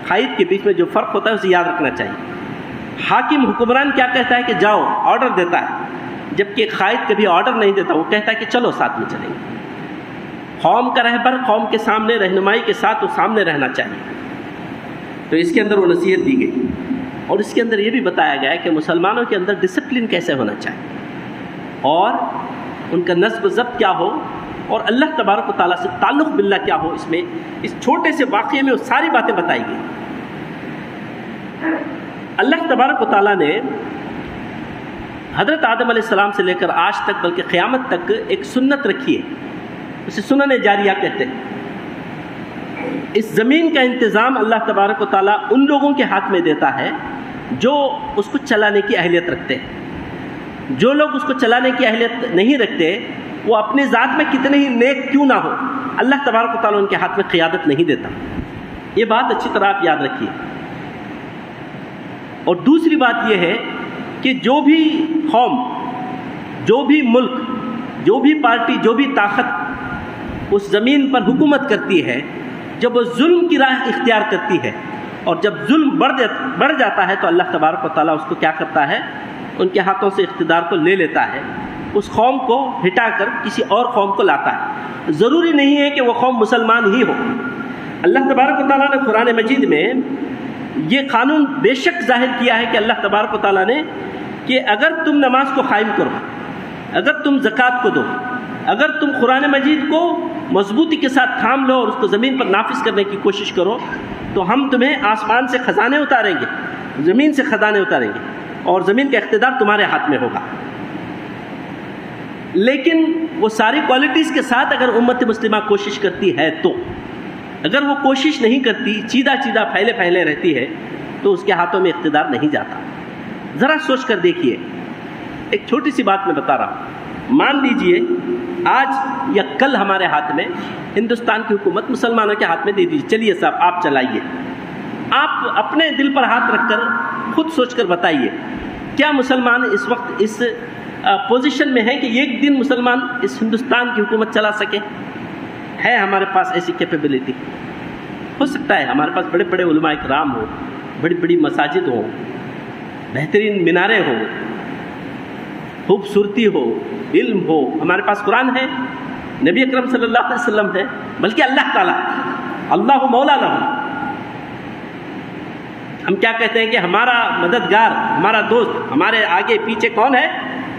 قائد کے بیچ میں جو فرق ہوتا ہے اسے یاد رکھنا چاہیے۔ حاکم، حکمران کیا کہتا ہے کہ جاؤ، آرڈر دیتا ہے، جبکہ قائد کبھی آرڈر نہیں دیتا، وہ کہتا ہے کہ چلو ساتھ میں چلیں گے۔ قوم کا رہبر قوم کے سامنے رہنمائی کے ساتھ وہ سامنے رہنا چاہیے۔ تو اس کے اندر وہ نصیحت دی گئی، اور اس کے اندر یہ بھی بتایا گیا ہے کہ مسلمانوں کے اندر ڈسپلن کیسے ہونا چاہیے، اور ان کا نصب و ضبط کیا ہو، اور اللہ تبارک و تعالیٰ سے تعلق باللہ کیا ہو۔ اس میں، اس چھوٹے سے واقعے میں وہ ساری باتیں بتائی گئی۔ اللہ تبارک و تعالیٰ نے حضرت آدم علیہ السلام سے لے کر آج تک، بلکہ قیامت تک ایک سنت رکھی ہے، اسے سنن جاریہ کہتے ہیں۔ اس زمین کا انتظام اللہ تبارک و تعالیٰ ان لوگوں کے ہاتھ میں دیتا ہے جو اس کو چلانے کی اہلیت رکھتے ہیں۔ جو لوگ اس کو چلانے کی اہلیت نہیں رکھتے، وہ اپنی ذات میں کتنے ہی نیک کیوں نہ ہو، اللہ تبارک و تعالیٰ ان کے ہاتھ میں قیادت نہیں دیتا۔ یہ بات اچھی طرح آپ یاد رکھیے۔ اور دوسری بات یہ ہے کہ جو بھی قوم، جو بھی ملک، جو بھی پارٹی، جو بھی طاقت اس زمین پر حکومت کرتی ہے، جب وہ ظلم کی راہ اختیار کرتی ہے، اور جب ظلم بڑھ جاتا ہے، تو اللہ تبارک و تعالیٰ اس کو کیا کرتا ہے، ان کے ہاتھوں سے اقتدار کو لے لیتا ہے، اس قوم کو ہٹا کر کسی اور قوم کو لاتا ہے۔ ضروری نہیں ہے کہ وہ قوم مسلمان ہی ہو۔ اللہ تبارک و تعالیٰ نے قرآن مجید میں یہ قانون بے شک ظاہر کیا ہے کہ اللہ تبارک و تعالیٰ نے، کہ اگر تم نماز کو قائم کرو، اگر تم زکوٰۃ کو دو، اگر تم قرآن مجید کو مضبوطی کے ساتھ تھام لو اور اس کو زمین پر نافذ کرنے کی کوشش کرو، تو ہم تمہیں آسمان سے خزانے اتاریں گے، زمین سے خزانے اتاریں گے، اور زمین کا اقتدار تمہارے ہاتھ میں ہوگا۔ لیکن وہ ساری کوالٹیز کے ساتھ اگر امت مسلمہ کوشش کرتی ہے، تو اگر وہ کوشش نہیں کرتی، چیدہ پھیلے رہتی ہے، تو اس کے ہاتھوں میں اقتدار نہیں جاتا۔ ذرا سوچ کر دیکھیے، ایک چھوٹی سی بات میں بتا رہا ہوں۔ مان لیجئے آج یا کل ہمارے ہاتھ میں ہندوستان کی حکومت مسلمانوں کے ہاتھ میں دے دیجیے، چلیے صاحب آپ چلائیے۔ آپ اپنے دل پر ہاتھ رکھ کر خود سوچ کر بتائیے، کیا مسلمان اس وقت اس پوزیشن میں ہے کہ ایک دن مسلمان اس ہندوستان کی حکومت چلا سکے؟ ہے ہمارے پاس ایسی کیپیبلٹی؟ ہو سکتا ہے ہمارے پاس بڑے بڑے علماء کرام ہوں، بڑی بڑی مساجد ہوں، بہترین میناریں ہوں، خوبصورتی ہو، علم ہو، ہمارے پاس قرآن ہے، نبی اکرم صلی اللہ علیہ وسلم ہے، بلکہ اللہ تعالیٰ، اللہ مولا لہو۔ ہم کیا کہتے ہیں کہ ہمارا مددگار، ہمارا دوست، ہمارے آگے پیچھے کون ہے؟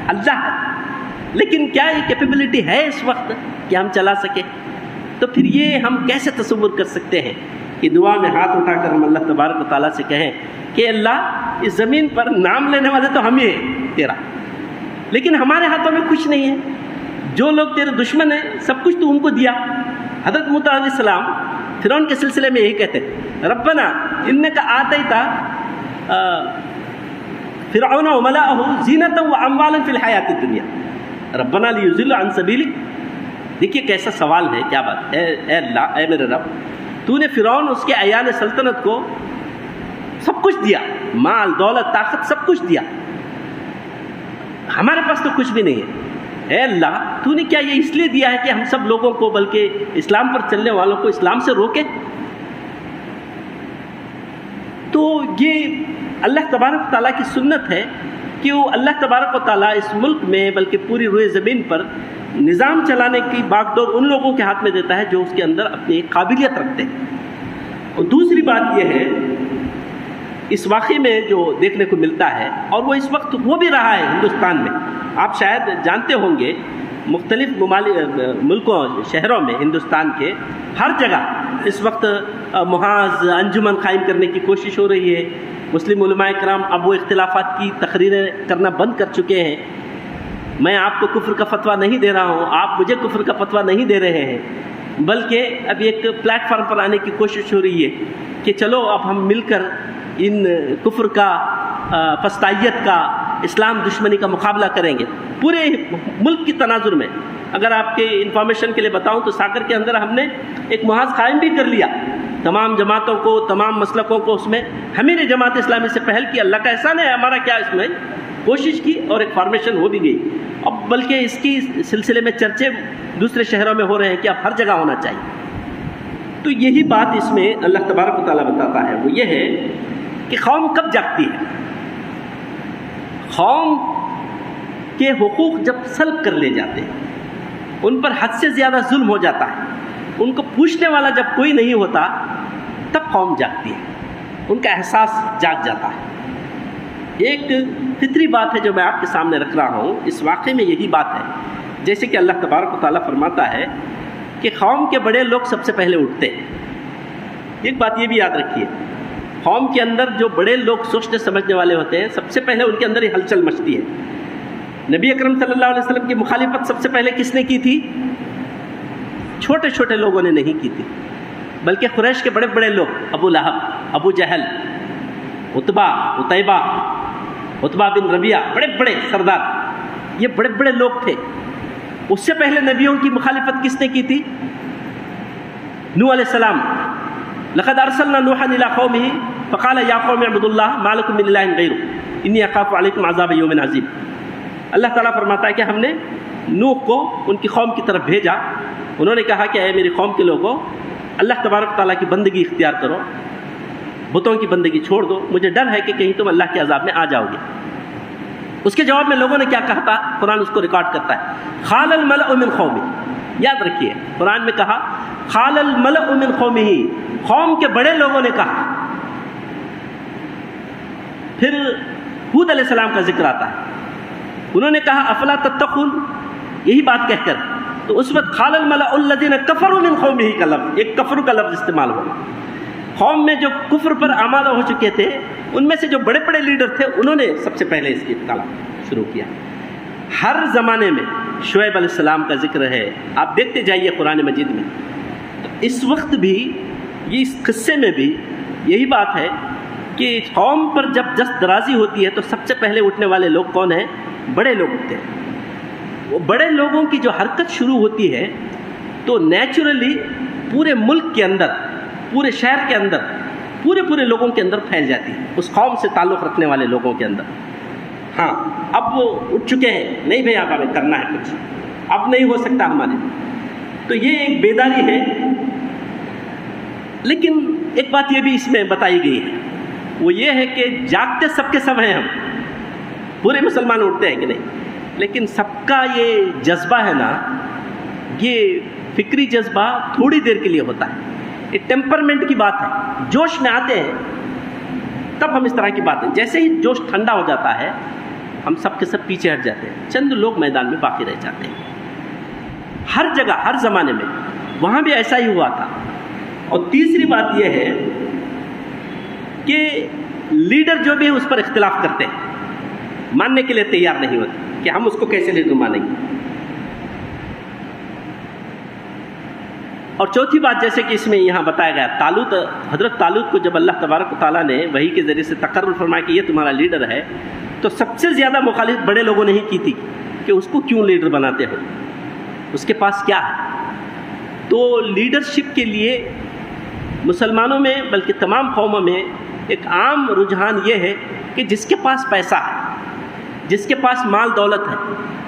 اللہ ہے۔ لیکن کیا یہ کیپیبلٹی ہے اس وقت کہ ہم چلا سکیں؟ تو پھر یہ ہم کیسے تصور کر سکتے ہیں کہ دعا میں ہاتھ اٹھا کر ہم اللہ تبارک و تعالیٰ سے کہیں کہ اللہ اس زمین پر نام لینے والے تو ہم ہی ہیں تیرا، لیکن ہمارے ہاتھوں میں کچھ نہیں ہے، جو لوگ تیرے دشمن ہیں سب کچھ تو ان کو دیا۔ حضرت موسیٰ علیہ السلام فرعون کے سلسلے میں یہی کہتے ہیں، ربنا انک آتیت فرعون وملأہ زینۃ واموالا فی الحیاۃ الدنیا ربنا لیضلوا عن سبیلک۔ دیکھیے کیسا سوال ہے، کیا بات ہے، اے اللہ، اے میرے رب، تو نے فرعون اس کے ایان سلطنت کو سب کچھ دیا، مال دولت طاقت سب کچھ دیا، ہمارے پاس تو کچھ بھی نہیں ہے۔ اے اللہ، تو نے کیا یہ اس لیے دیا ہے کہ ہم سب لوگوں کو، بلکہ اسلام پر چلنے والوں کو اسلام سے روکے؟ تو یہ اللہ تبارک و تعالیٰ کی سنت ہے کہ وہ اللہ تبارک و تعالیٰ اس ملک میں بلکہ پوری روئے زمین پر نظام چلانے کی باغ ڈور ان لوگوں کے ہاتھ میں دیتا ہے جو اس کے اندر اپنی ایک قابلیت رکھتے ہیں۔ اور دوسری بات یہ ہے، اس واقعے میں جو دیکھنے کو ملتا ہے، اور وہ اس وقت ہو بھی رہا ہے ہندوستان میں، آپ شاید جانتے ہوں گے مختلف ملکوں شہروں میں ہندوستان کے ہر جگہ اس وقت محاذ انجمن قائم کرنے کی کوشش ہو رہی ہے۔ مسلم علماء کرام اب وہ اختلافات کی تقریریں کرنا بند کر چکے ہیں۔ میں آپ کو کفر کا فتویٰ نہیں دے رہا ہوں، آپ مجھے کفر کا فتویٰ نہیں دے رہے ہیں، بلکہ اب ایک پلیٹ فارم پر آنے کی کوشش ہو رہی ہے کہ چلو اب ہم مل کر ان کفر کا، فسطائیت کا، اسلام دشمنی کا مقابلہ کریں گے پورے ملک کی تناظر میں۔ اگر آپ کے انفارمیشن کے لیے بتاؤں تو ساکر کے اندر ہم نے ایک محاذ قائم بھی کر لیا، تمام جماعتوں کو، تمام مسلکوں کو اس میں ہمیں نے جماعت اسلامی سے پہل کی، اللہ کا احسان ہے، ہمارا کیا اس میں کوشش کی اور ایک فارمیشن ہو بھی گئی۔ اب بلکہ اس کی سلسلے میں چرچے دوسرے شہروں میں ہو رہے ہیں کہ اب ہر جگہ ہونا چاہیے۔ تو یہی بات اس میں اللہ تبارک و تعالیٰ بتاتا ہے، وہ یہ ہے کہ قوم کب جاگتی ہے؟ قوم کے حقوق جب سلب کر لے جاتے ہیں، ان پر حد سے زیادہ ظلم ہو جاتا ہے، ان کو پوچھنے والا جب کوئی نہیں ہوتا، تب قوم جاگتی ہے، ان کا احساس جاگ جاتا ہے۔ ایک فطری بات ہے جو میں آپ کے سامنے رکھ رہا ہوں، اس واقعے میں یہی بات ہے، جیسے کہ اللہ تبارک و تعالیٰ فرماتا ہے کہ قوم کے بڑے لوگ سب سے پہلے اٹھتے ہیں۔ ایک بات یہ بھی یاد رکھیے، قوم کے اندر جو بڑے لوگ سوچنے سمجھنے والے ہوتے ہیں، سب سے پہلے ان کے اندر یہ ہلچل مچتی ہے۔ نبی اکرم صلی اللہ علیہ وسلم کی مخالفت سب سے پہلے کس نے کی تھی؟ چھوٹے چھوٹے لوگوں نے نہیں کی تھی، بلکہ قریش کے بڑے بڑے لوگ، ابو لہب، ابو جہل، عتبہ بن ربیعہ، بڑے بڑے سردار، یہ بڑے بڑے لوگ تھے۔ اس سے پہلے نبیوں کی مخالفت کس نے کی تھی؟ نوح علیہ السلام، لقد ارسلنا نوحا الى قومه فقال یا قوم اعبدوا اللہ ما لکم من الہ غیرہ انی اخاف علیکم عذاب یوم عظیم۔ اللہ تعالیٰ فرماتا ہے کہ ہم نے نوح کو ان کی قوم کی طرف بھیجا، انہوں نے کہا کہ اے میری قوم کے لوگوں، اللہ تبارک تعالیٰ کی بندگی اختیار کرو، بتوں کی بندگی چھوڑ دو، مجھے ڈر ہے کہ کہیں تم اللہ کے عذاب میں آ جاؤ گے۔ اس کے جواب میں لوگوں نے کیا کہا تھا؟ قرآن اس کو ریکارڈ کرتا ہے، قال الملأ من قومه، یاد رکھیے قرآن میں کہا قال الملأ من قومه، قوم کے بڑے لوگوں نے کہا۔ پھر ہود علیہ السلام کا ذکر آتا ہے، انہوں نے کہا افلا تتقون، یہی بات کہہ کر تو اس وقت قال الملأ الذين كفروا من قومه کا لفظ، ایک کفر کا لفظ استعمال ہوا۔ قوم میں جو کفر پر آمادہ ہو چکے تھے، ان میں سے جو بڑے بڑے لیڈر تھے، انہوں نے سب سے پہلے اس کی اطلاع شروع کیا۔ ہر زمانے میں شعیب علیہ السلام کا ذکر ہے، آپ دیکھتے جائیے قرآن مجید میں۔ تو اس وقت بھی یہ اس قصے میں بھی یہی بات ہے کہ قوم پر جب دست درازی ہوتی ہے تو سب سے پہلے اٹھنے والے لوگ کون ہیں؟ بڑے لوگ ہوتے ہیں۔ وہ بڑے لوگوں کی جو حرکت شروع ہوتی ہے تو نیچرلی پورے ملک کے اندر، پورے شہر کے اندر، پورے لوگوں کے اندر پھیل جاتی ہے، اس قوم سے تعلق رکھنے والے لوگوں کے اندر۔ ہاں اب وہ اٹھ چکے ہیں، نہیں بھئی اب ہمیں کرنا ہے کچھ، اب نہیں ہو سکتا ہمارے، تو یہ ایک بیداری ہے۔ لیکن ایک بات یہ بھی اس میں بتائی گئی ہے، وہ یہ ہے کہ جاگتے سب کے سب ہیں، ہم پورے مسلمان اٹھتے ہیں کہ نہیں، لیکن سب کا یہ جذبہ ہے نا، یہ فکری جذبہ تھوڑی دیر کے لیے ہوتا ہے، یہ ٹیمپرمنٹ کی بات ہے۔ جوش میں آتے ہیں تب ہم اس طرح کی باتیں، جیسے ہی جوش ٹھنڈا ہو جاتا ہے ہم سب کے سب پیچھے ہٹ جاتے ہیں، چند لوگ میدان میں باقی رہ جاتے ہیں۔ ہر جگہ، ہر زمانے میں وہاں بھی ایسا ہی ہوا تھا۔ اور تیسری بات یہ ہے کہ لیڈر جو بھی ہے اس پر اختلاف کرتے ہیں، ماننے کے لیے تیار نہیں ہوتے کہ ہم اس کو کیسے لیڈر مانیں گے۔ اور چوتھی بات، جیسے کہ اس میں یہاں بتایا گیا، طالوت، حضرت طالوت کو جب اللہ تبارک و تعالیٰ نے وحی کے ذریعے سے تقرر فرمایا کہ یہ تمہارا لیڈر ہے، تو سب سے زیادہ مخالفت بڑے لوگوں نے ہی کی تھی کہ اس کو کیوں لیڈر بناتے ہو، اس کے پاس کیا ہے۔ تو لیڈرشپ کے لیے مسلمانوں میں بلکہ تمام قوموں میں ایک عام رجحان یہ ہے کہ جس کے پاس پیسہ ہے، جس کے پاس مال دولت ہے،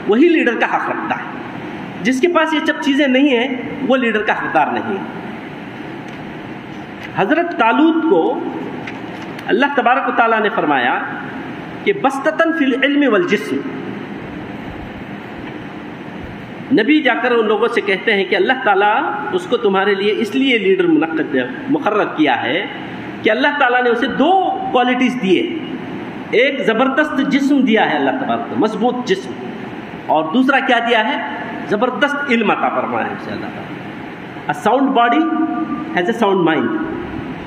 وہی لیڈر کا حق رکھتا ہے. جس کے پاس یہ سب چیزیں نہیں ہیں وہ لیڈر کا حقدار نہیں ہے. حضرت طالوت کو اللہ تبارک و تعالیٰ نے فرمایا کہ بستتاً فی العلم والجسم. نبی جا کر ان لوگوں سے کہتے ہیں کہ اللہ تعالیٰ اس کو تمہارے لیے اس لیے لیڈر مقرر کیا ہے کہ اللہ تعالیٰ نے اسے دو کوالٹیز دیے. ایک زبردست جسم دیا ہے اللہ تبارک کو، مضبوط جسم، اور دوسرا کیا دیا ہے؟ زبردست علم عطا فرمایا ہے اسے اللہ تعالیٰ. A sound body has a sound mind.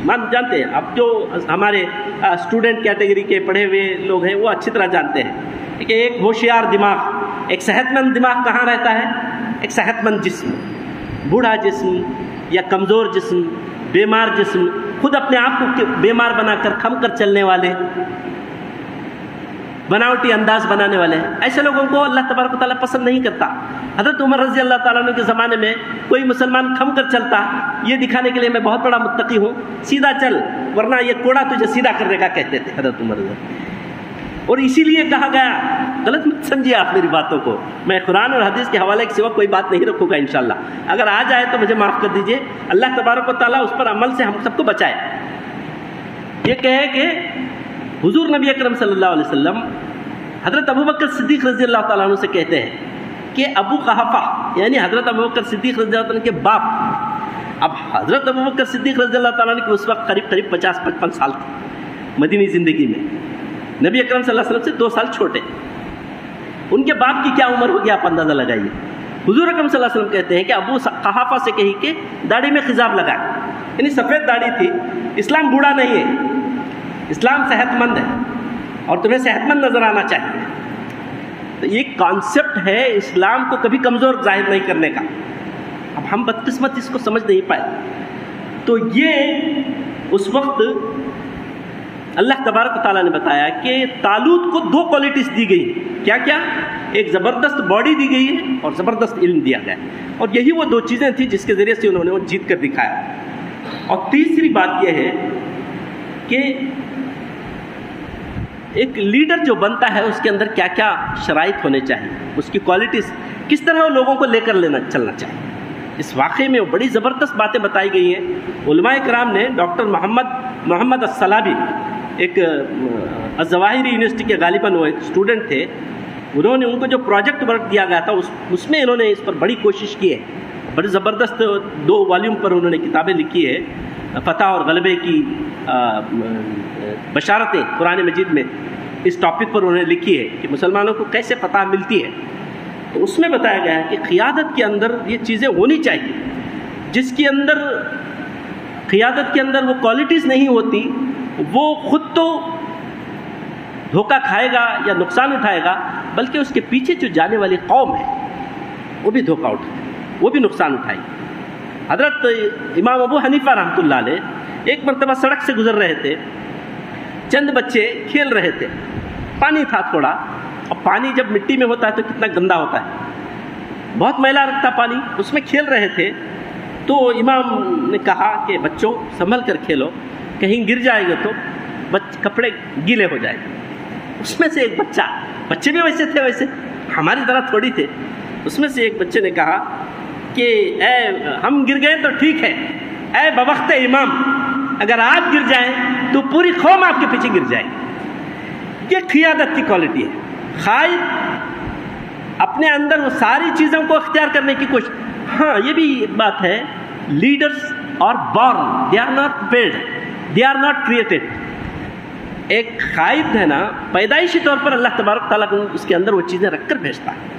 مان جانتے ہیں اب جو ہمارے اسٹوڈنٹ کیٹیگری کے پڑھے ہوئے لوگ ہیں وہ اچھی طرح جانتے ہیں کہ ایک ہوشیار دماغ، ایک صحت مند دماغ کہاں رہتا ہے؟ ایک صحت مند جسم. بوڑھا جسم یا کمزور جسم، بیمار جسم، خود اپنے آپ کو بیمار بنا کر کھم کر چلنے والے، بناوٹی انداز بنانے والے ہیں، ایسے لوگوں کو اللہ تبارک و تعالیٰ پسند نہیں کرتا. حضرت عمر رضی اللہ تعالیٰ عنہ کے زمانے میں کوئی مسلمان کھم کر چلتا یہ دکھانے کے لیے میں بہت بڑا متقی ہوں، سیدھا چل ورنہ یہ کوڑا تجھے سیدھا کرنے کا کہتے تھے حضرت عمر رضی. اور اسی لیے کہا گیا، غلط مت سمجھیے آپ میری باتوں کو، میں قرآن اور حدیث کے حوالے کے سوا کوئی بات نہیں رکھوں گا انشاءاللہ. اگر آ جائے تو مجھے معاف کر دیجئے، اللہ تبارک و تعالیٰ اس پر عمل سے ہم سب کو بچائے. یہ کہے کہ حضور نبی اکرم صلی اللہ علیہ وسلم حضرت ابوبکر صدیق رضی اللہ تعالیٰ عنہ سے کہتے ہیں کہ ابو قحافہ یعنی حضرت ابوبکر صدیق رضی اللہ عنہ کے باپ، اب حضرت ابوبکر صدیق رضی اللہ تعالیٰ عنہ کے اس وقت قریب 50-55 سال تھے مدینی زندگی میں، نبی اکرم صلی اللہ علیہ وسلم سے 2 سال چھوٹے. ان کے باپ کی کیا عمر ہوگی آپ اندازہ لگائیے. حضور اکرم صلی اللہ علیہ وسلم کہتے ہیں کہ ابو قحافہ سے کہی کہ داڑھی میں خضاب لگائے، یعنی سفید داڑھی تھی. اسلام بوڑھا نہیں ہے، اسلام صحت مند ہے اور تمہیں صحت مند نظر آنا چاہیے. تو یہ کانسیپٹ ہے اسلام کو کبھی کمزور ظاہر نہیں کرنے کا. اب ہم بدقسمت اس کو سمجھ نہیں پائے. تو یہ اس وقت اللہ تبارک و تعالیٰ نے بتایا کہ طالوت کو 2 کوالٹیز دی گئی. کیا کیا؟ ایک زبردست باڈی دی گئی ہے اور زبردست علم دیا گیا. اور یہی وہ 2 چیزیں تھیں جس کے ذریعے سے انہوں نے وہ جیت کر دکھایا. اور تیسری بات یہ ہے کہ ایک لیڈر جو بنتا ہے اس کے اندر کیا کیا شرائط ہونے چاہیے، اس کی کوالٹیز کس طرح وہ لوگوں کو لے کر چلنا چاہیے. اس واقعے میں وہ بڑی زبردست باتیں بتائی گئی ہیں. علماء کرام نے ڈاکٹر محمد السلابی، ایک الظواہری یونیورسٹی کے غالباً وہ ایک اسٹوڈنٹ تھے، انہوں نے ان کو جو پروجیکٹ ورک دیا گیا تھا اس میں انہوں نے اس پر بڑی کوشش کی ہے. بڑی زبردست 2 والیوم پر انہوں نے کتابیں لکھی ہے. فتح اور غلبے کی بشارتیں قرآن مجید میں اس ٹاپک پر انہوں نے لکھی ہے کہ مسلمانوں کو کیسے فتح ملتی ہے. تو اس میں بتایا گیا ہے کہ قیادت کے اندر یہ چیزیں ہونی چاہیے. جس کے اندر قیادت کے اندر وہ کوالٹیز نہیں ہوتی وہ خود تو دھوکہ کھائے گا یا نقصان اٹھائے گا، بلکہ اس کے پیچھے جو جانے والی قوم ہے وہ بھی دھوکہ اٹھائے، وہ بھی نقصان اٹھائے. حضرت امام ابو حنیفہ رحمۃ اللہ علیہ ایک مرتبہ سڑک سے گزر رہے تھے، چند بچے کھیل رہے تھے، پانی تھا تھوڑا، اور پانی جب مٹی میں ہوتا ہے تو کتنا گندا ہوتا ہے، بہت میلا رکھتا پانی، اس میں کھیل رہے تھے. تو امام نے کہا کہ بچوں سنبھل کر کھیلو، کہیں گر جائے گا تو کپڑے گیلے ہو جائے گا. اس میں سے ایک بچے بھی ویسے تھے، ویسے ہماری طرح تھوڑی تھے، اس میں سے ایک بچے نے کہا کہ اے ہم گر گئے تو ٹھیک ہے، اے بوقت امام اگر آپ گر جائیں تو پوری قوم آپ کے پیچھے گر جائے. یہ قیادت کی کوالٹی ہے. قائد اپنے اندر وہ ساری چیزوں کو اختیار کرنے کی کوشش. ہاں یہ بھی ایک بات ہے، leaders are born, they are not built, they are not created. ایک قائد ہے نا، پیدائشی طور پر اللہ تبارک تعالیٰ کو اس کے اندر وہ چیزیں رکھ کر بھیجتا ہے.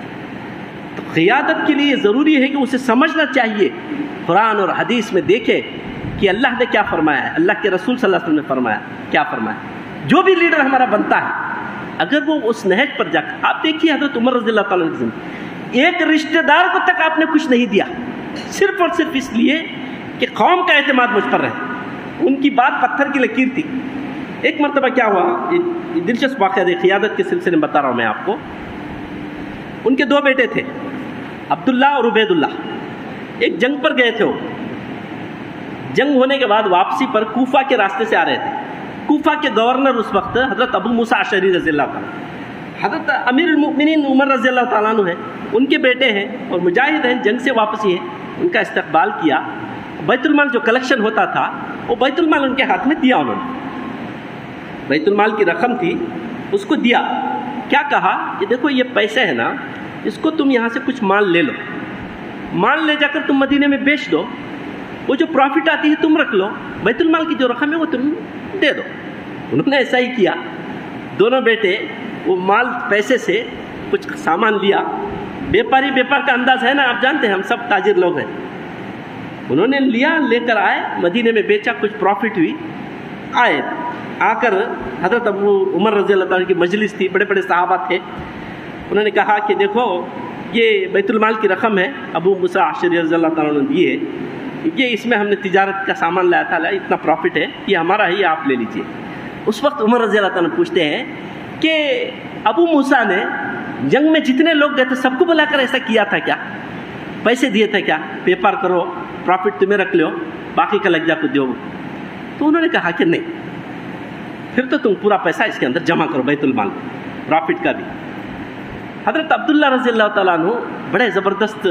تو قیادت کے لیے ضروری ہے کہ اسے سمجھنا چاہیے، قرآن اور حدیث میں دیکھے کہ اللہ نے کیا فرمایا ہے، اللہ کے رسول صلی اللہ علیہ وسلم نے فرمایا کیا فرمایا. جو بھی لیڈر ہمارا بنتا ہے اگر وہ اس نہج پر جا کر، آپ دیکھیے حضرت عمر رضی اللہ تعالیٰ عنہ ایک رشتہ دار کو تک آپ نے کچھ نہیں دیا، صرف اور صرف اس لیے کہ قوم کا اعتماد مجھ پر رہے. ان کی بات پتھر کی لکیر تھی. ایک مرتبہ کیا ہوا، یہ دلچسپ واقعہ ہے، قیادت کے سلسلے میں بتا رہا ہوں میں آپ کو. ان کے 2 بیٹے تھے، عبداللہ اور عبید اللہ. ایک جنگ پر گئے تھے وہ، جنگ ہونے کے بعد واپسی پر کوفہ کے راستے سے آ رہے تھے. کوفہ کے گورنر اس وقت حضرت ابو موسیٰ اشعری رضی اللہ تعالیٰ، حضرت امیر المؤمنین عمر رضی اللہ تعالیٰ عنہ ہیں، ان کے بیٹے ہیں اور مجاہد ہیں، جنگ سے واپسی ہیں. ان کا استقبال کیا. بیت المال جو کلیکشن ہوتا تھا وہ بیت المال ان کے ہاتھ میں دیا. انہوں نے بیت المال کی رقم تھی اس کو دیا. کیا کہا کہ دیکھو یہ پیسے ہیں نا، اس کو تم یہاں سے کچھ مال لے لو، مال لے جا کر تم مدینے میں بیچ دو، وہ جو پروفٹ آتی ہے تم رکھ لو، بیت المال کی جو رقم ہے وہ تم دے دو. انہوں نے ایسا ہی کیا. دونوں بیٹے وہ مال پیسے سے کچھ سامان لیا. بیپار کا انداز ہے نا، آپ جانتے ہیں ہم سب تاجر لوگ ہیں. انہوں نے لیا، لے کر آئے مدینے میں بیچا، کچھ پروفٹ ہوئی. آئے آ کر حضرت ابو عمر رضی اللہ تعالیٰ کی مجلس تھی، بڑے بڑے صحابہ تھے. انہوں نے کہا کہ دیکھو یہ بیت المال کی رقم ہے، ابو موسیٰ اشعری رضی اللہ تعالیٰ نے دی ہے، یہ اس میں ہم نے تجارت کا سامان لایا تھا، اتنا پروفٹ ہے، یہ ہمارا ہے، یہ آپ لے لیجئے. اس وقت عمر رضی اللہ تعالیٰ پوچھتے ہیں کہ ابو موسیٰ نے جنگ میں جتنے لوگ گئے تھے سب کو بلا کر ایسا کیا تھا کیا؟ پیسے دیے تھے کیا؟ بیپار کرو، پروفٹ تمہیں رکھ لو، باقی کا لگ جا کو دو. تو انہوں نے کہا کہ نہیں، پھر تو تم پورا پیسہ اس کے اندر جمع کرو بیت المال میں، پروفٹ کا بھی. حضرت عبداللہ رضی اللہ تعالیٰ عنہ بڑے زبردست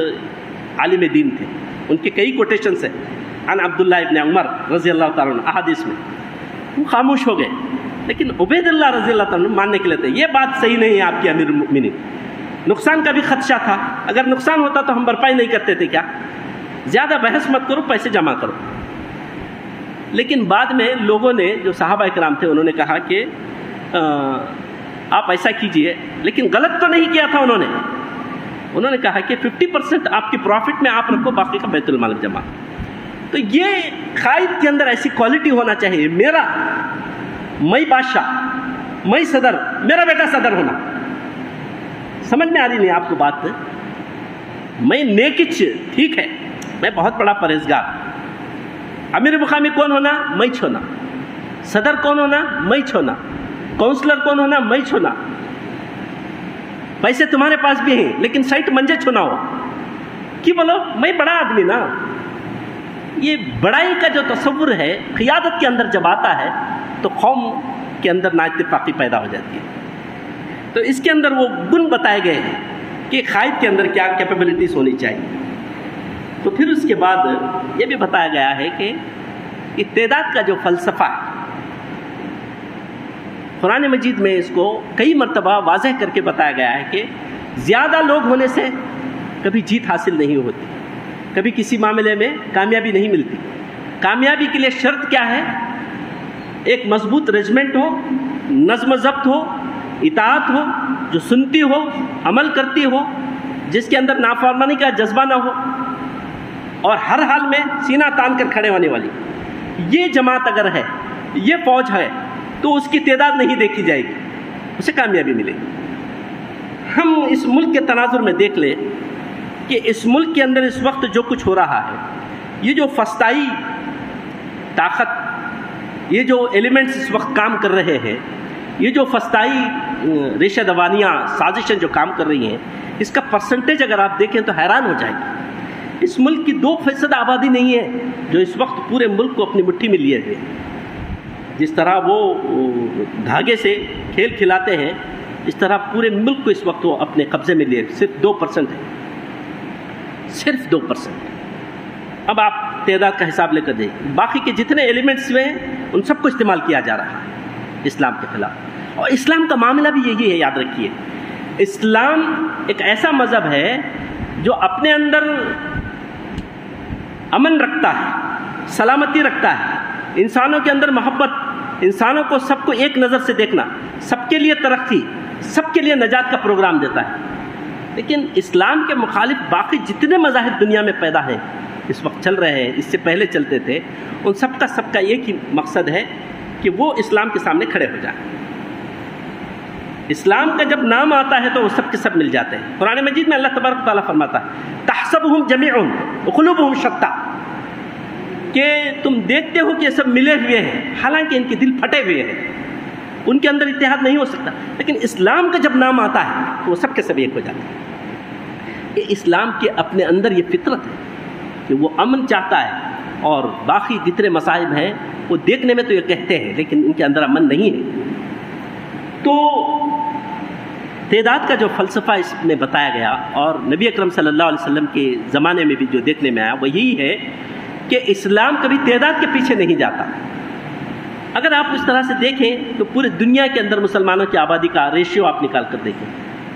عالم دین تھے. ان کے کئی کوٹیشنس ہیں عن عبداللہ ابن عمر رضی اللہ تعالیٰ عنہ احادیث میں. وہ خاموش ہو گئے، لیکن عبید اللہ رضی اللہ تعالیٰ عنہ ماننے کے لیے تھے. یہ بات صحیح نہیں ہے آپ کی امیر المؤمنین، نقصان کا بھی خدشہ تھا، اگر نقصان ہوتا تو ہم بھرپائی نہیں کرتے تھے کیا؟ زیادہ بحث مت کرو، پیسے جمع کرو. لیکن بعد میں لوگوں نے، جو صحابہ اکرام تھے، انہوں نے کہا کہ آپ ایسا کیجئے، لیکن غلط تو نہیں کیا تھا. انہوں نے کہا کہ 50% آپ کی پروفٹ میں آپ رکھو، باقی کا بیت المال جمع. تو یہ قائد کے اندر ایسی کوالٹی ہونا چاہیے، میں بادشاہ، میں صدر، میرا بیٹا صدر ہونا. سمجھ میں آ رہی نہیں آپ کو بات؟ میں نیکچ ٹھیک ہے، میں بہت بڑا پرہیزگار. امیر مقامی کون ہونا؟ میں چھونا. صدر کون ہونا؟ میں چھونا. کونسلر کون ہونا؟ میں چھونا. پیسے تمہارے پاس بھی ہیں لیکن سائٹ منجے چھونا ہو. کی بولو میں بڑا آدمی نا. یہ بڑائی کا جو تصور ہے قیادت کے اندر جب آتا ہے تو قوم کے اندر نااتفاقی پیدا ہو جاتی ہے. تو اس کے اندر وہ گن بتائے گئے ہیں کہ قائد کے اندر کیا کیپیبلٹیز ہونی چاہیے. تو پھر اس کے بعد یہ بھی بتایا گیا ہے کہ تعداد کا جو فلسفہ ہے، قرآن مجید میں اس کو کئی مرتبہ واضح کر کے بتایا گیا ہے کہ زیادہ لوگ ہونے سے کبھی جیت حاصل نہیں ہوتی، کبھی کسی معاملے میں کامیابی نہیں ملتی. کامیابی کے لیے شرط کیا ہے؟ ایک مضبوط ریجمنٹ ہو، نظم و ضبط ہو، اطاعت ہو، جو سنتی ہو، عمل کرتی ہو، جس کے اندر نافرمانی کا جذبہ نہ ہو، اور ہر حال میں سینہ تان کر کھڑے ہونے والی. یہ جماعت اگر ہے، یہ فوج ہے، تو اس کی تعداد نہیں دیکھی جائے گی، اسے کامیابی ملے گی. ہم اس ملک کے تناظر میں دیکھ لیں کہ اس ملک کے اندر اس وقت جو کچھ ہو رہا ہے، یہ جو فسطائی طاقت، یہ جو ایلیمنٹس اس وقت کام کر رہے ہیں، یہ جو فسطائی ریشہ دوانیاں، سازشیں جو کام کر رہی ہیں، اس کا پرسنٹیج اگر آپ دیکھیں تو حیران ہو جائے گی. اس ملک کی 2% آبادی نہیں ہے جو اس وقت پورے ملک کو اپنی مٹھی میں لیے ہوئے. جس طرح وہ دھاگے سے کھیل کھلاتے ہیں، اس طرح پورے ملک کو اس وقت وہ اپنے قبضے میں لیے. صرف 2% ہے، صرف 2%. اب آپ تعداد کا حساب لے کر دیکھیں، باقی کے جتنے ایلیمنٹس ہوئے ہیں ان سب کو استعمال کیا جا رہا ہے اسلام کے خلاف. اور اسلام کا معاملہ بھی یہی ہے، یاد رکھیے. اسلام ایک ایسا مذہب ہے جو اپنے اندر امن رکھتا ہے، سلامتی رکھتا ہے، انسانوں کے اندر محبت، انسانوں کو سب کو ایک نظر سے دیکھنا، سب کے لیے ترقی، سب کے لیے نجات کا پروگرام دیتا ہے. لیکن اسلام کے مخالف باقی جتنے مذاہب دنیا میں پیدا ہیں، اس وقت چل رہے ہیں، اس سے پہلے چلتے تھے، ان سب کا ایک ہی مقصد ہے کہ وہ اسلام کے سامنے کھڑے ہو جائیں. اسلام کا جب نام آتا ہے تو وہ سب کے سب مل جاتے ہیں. قرآن مجید میں اللہ تبارک تعالیٰ فرماتا ہے تحسبهم جميعا وقلوبهم شتى، کہ تم دیکھتے ہو کہ یہ سب ملے ہوئے ہیں حالانکہ ان کے دل پھٹے ہوئے ہیں، ان کے اندر اتحاد نہیں ہو سکتا. لیکن اسلام کا جب نام آتا ہے تو وہ سب کے سب ایک ہو جاتے ہیں. یہ اسلام کے اپنے اندر یہ فطرت ہے کہ وہ امن چاہتا ہے اور باقی جتنے مصائب ہیں وہ دیکھنے میں تو یہ کہتے ہیں لیکن ان کے اندر عمل نہیں ہے۔ تو تعداد کا جو فلسفہ اس میں بتایا گیا اور نبی اکرم صلی اللہ علیہ وسلم کے زمانے میں بھی جو دیکھنے میں آیا وہ یہی ہے کہ اسلام کبھی تعداد کے پیچھے نہیں جاتا۔ اگر آپ اس طرح سے دیکھیں تو پورے دنیا کے اندر مسلمانوں کی آبادی کا ریشیو آپ نکال کر دیکھیں،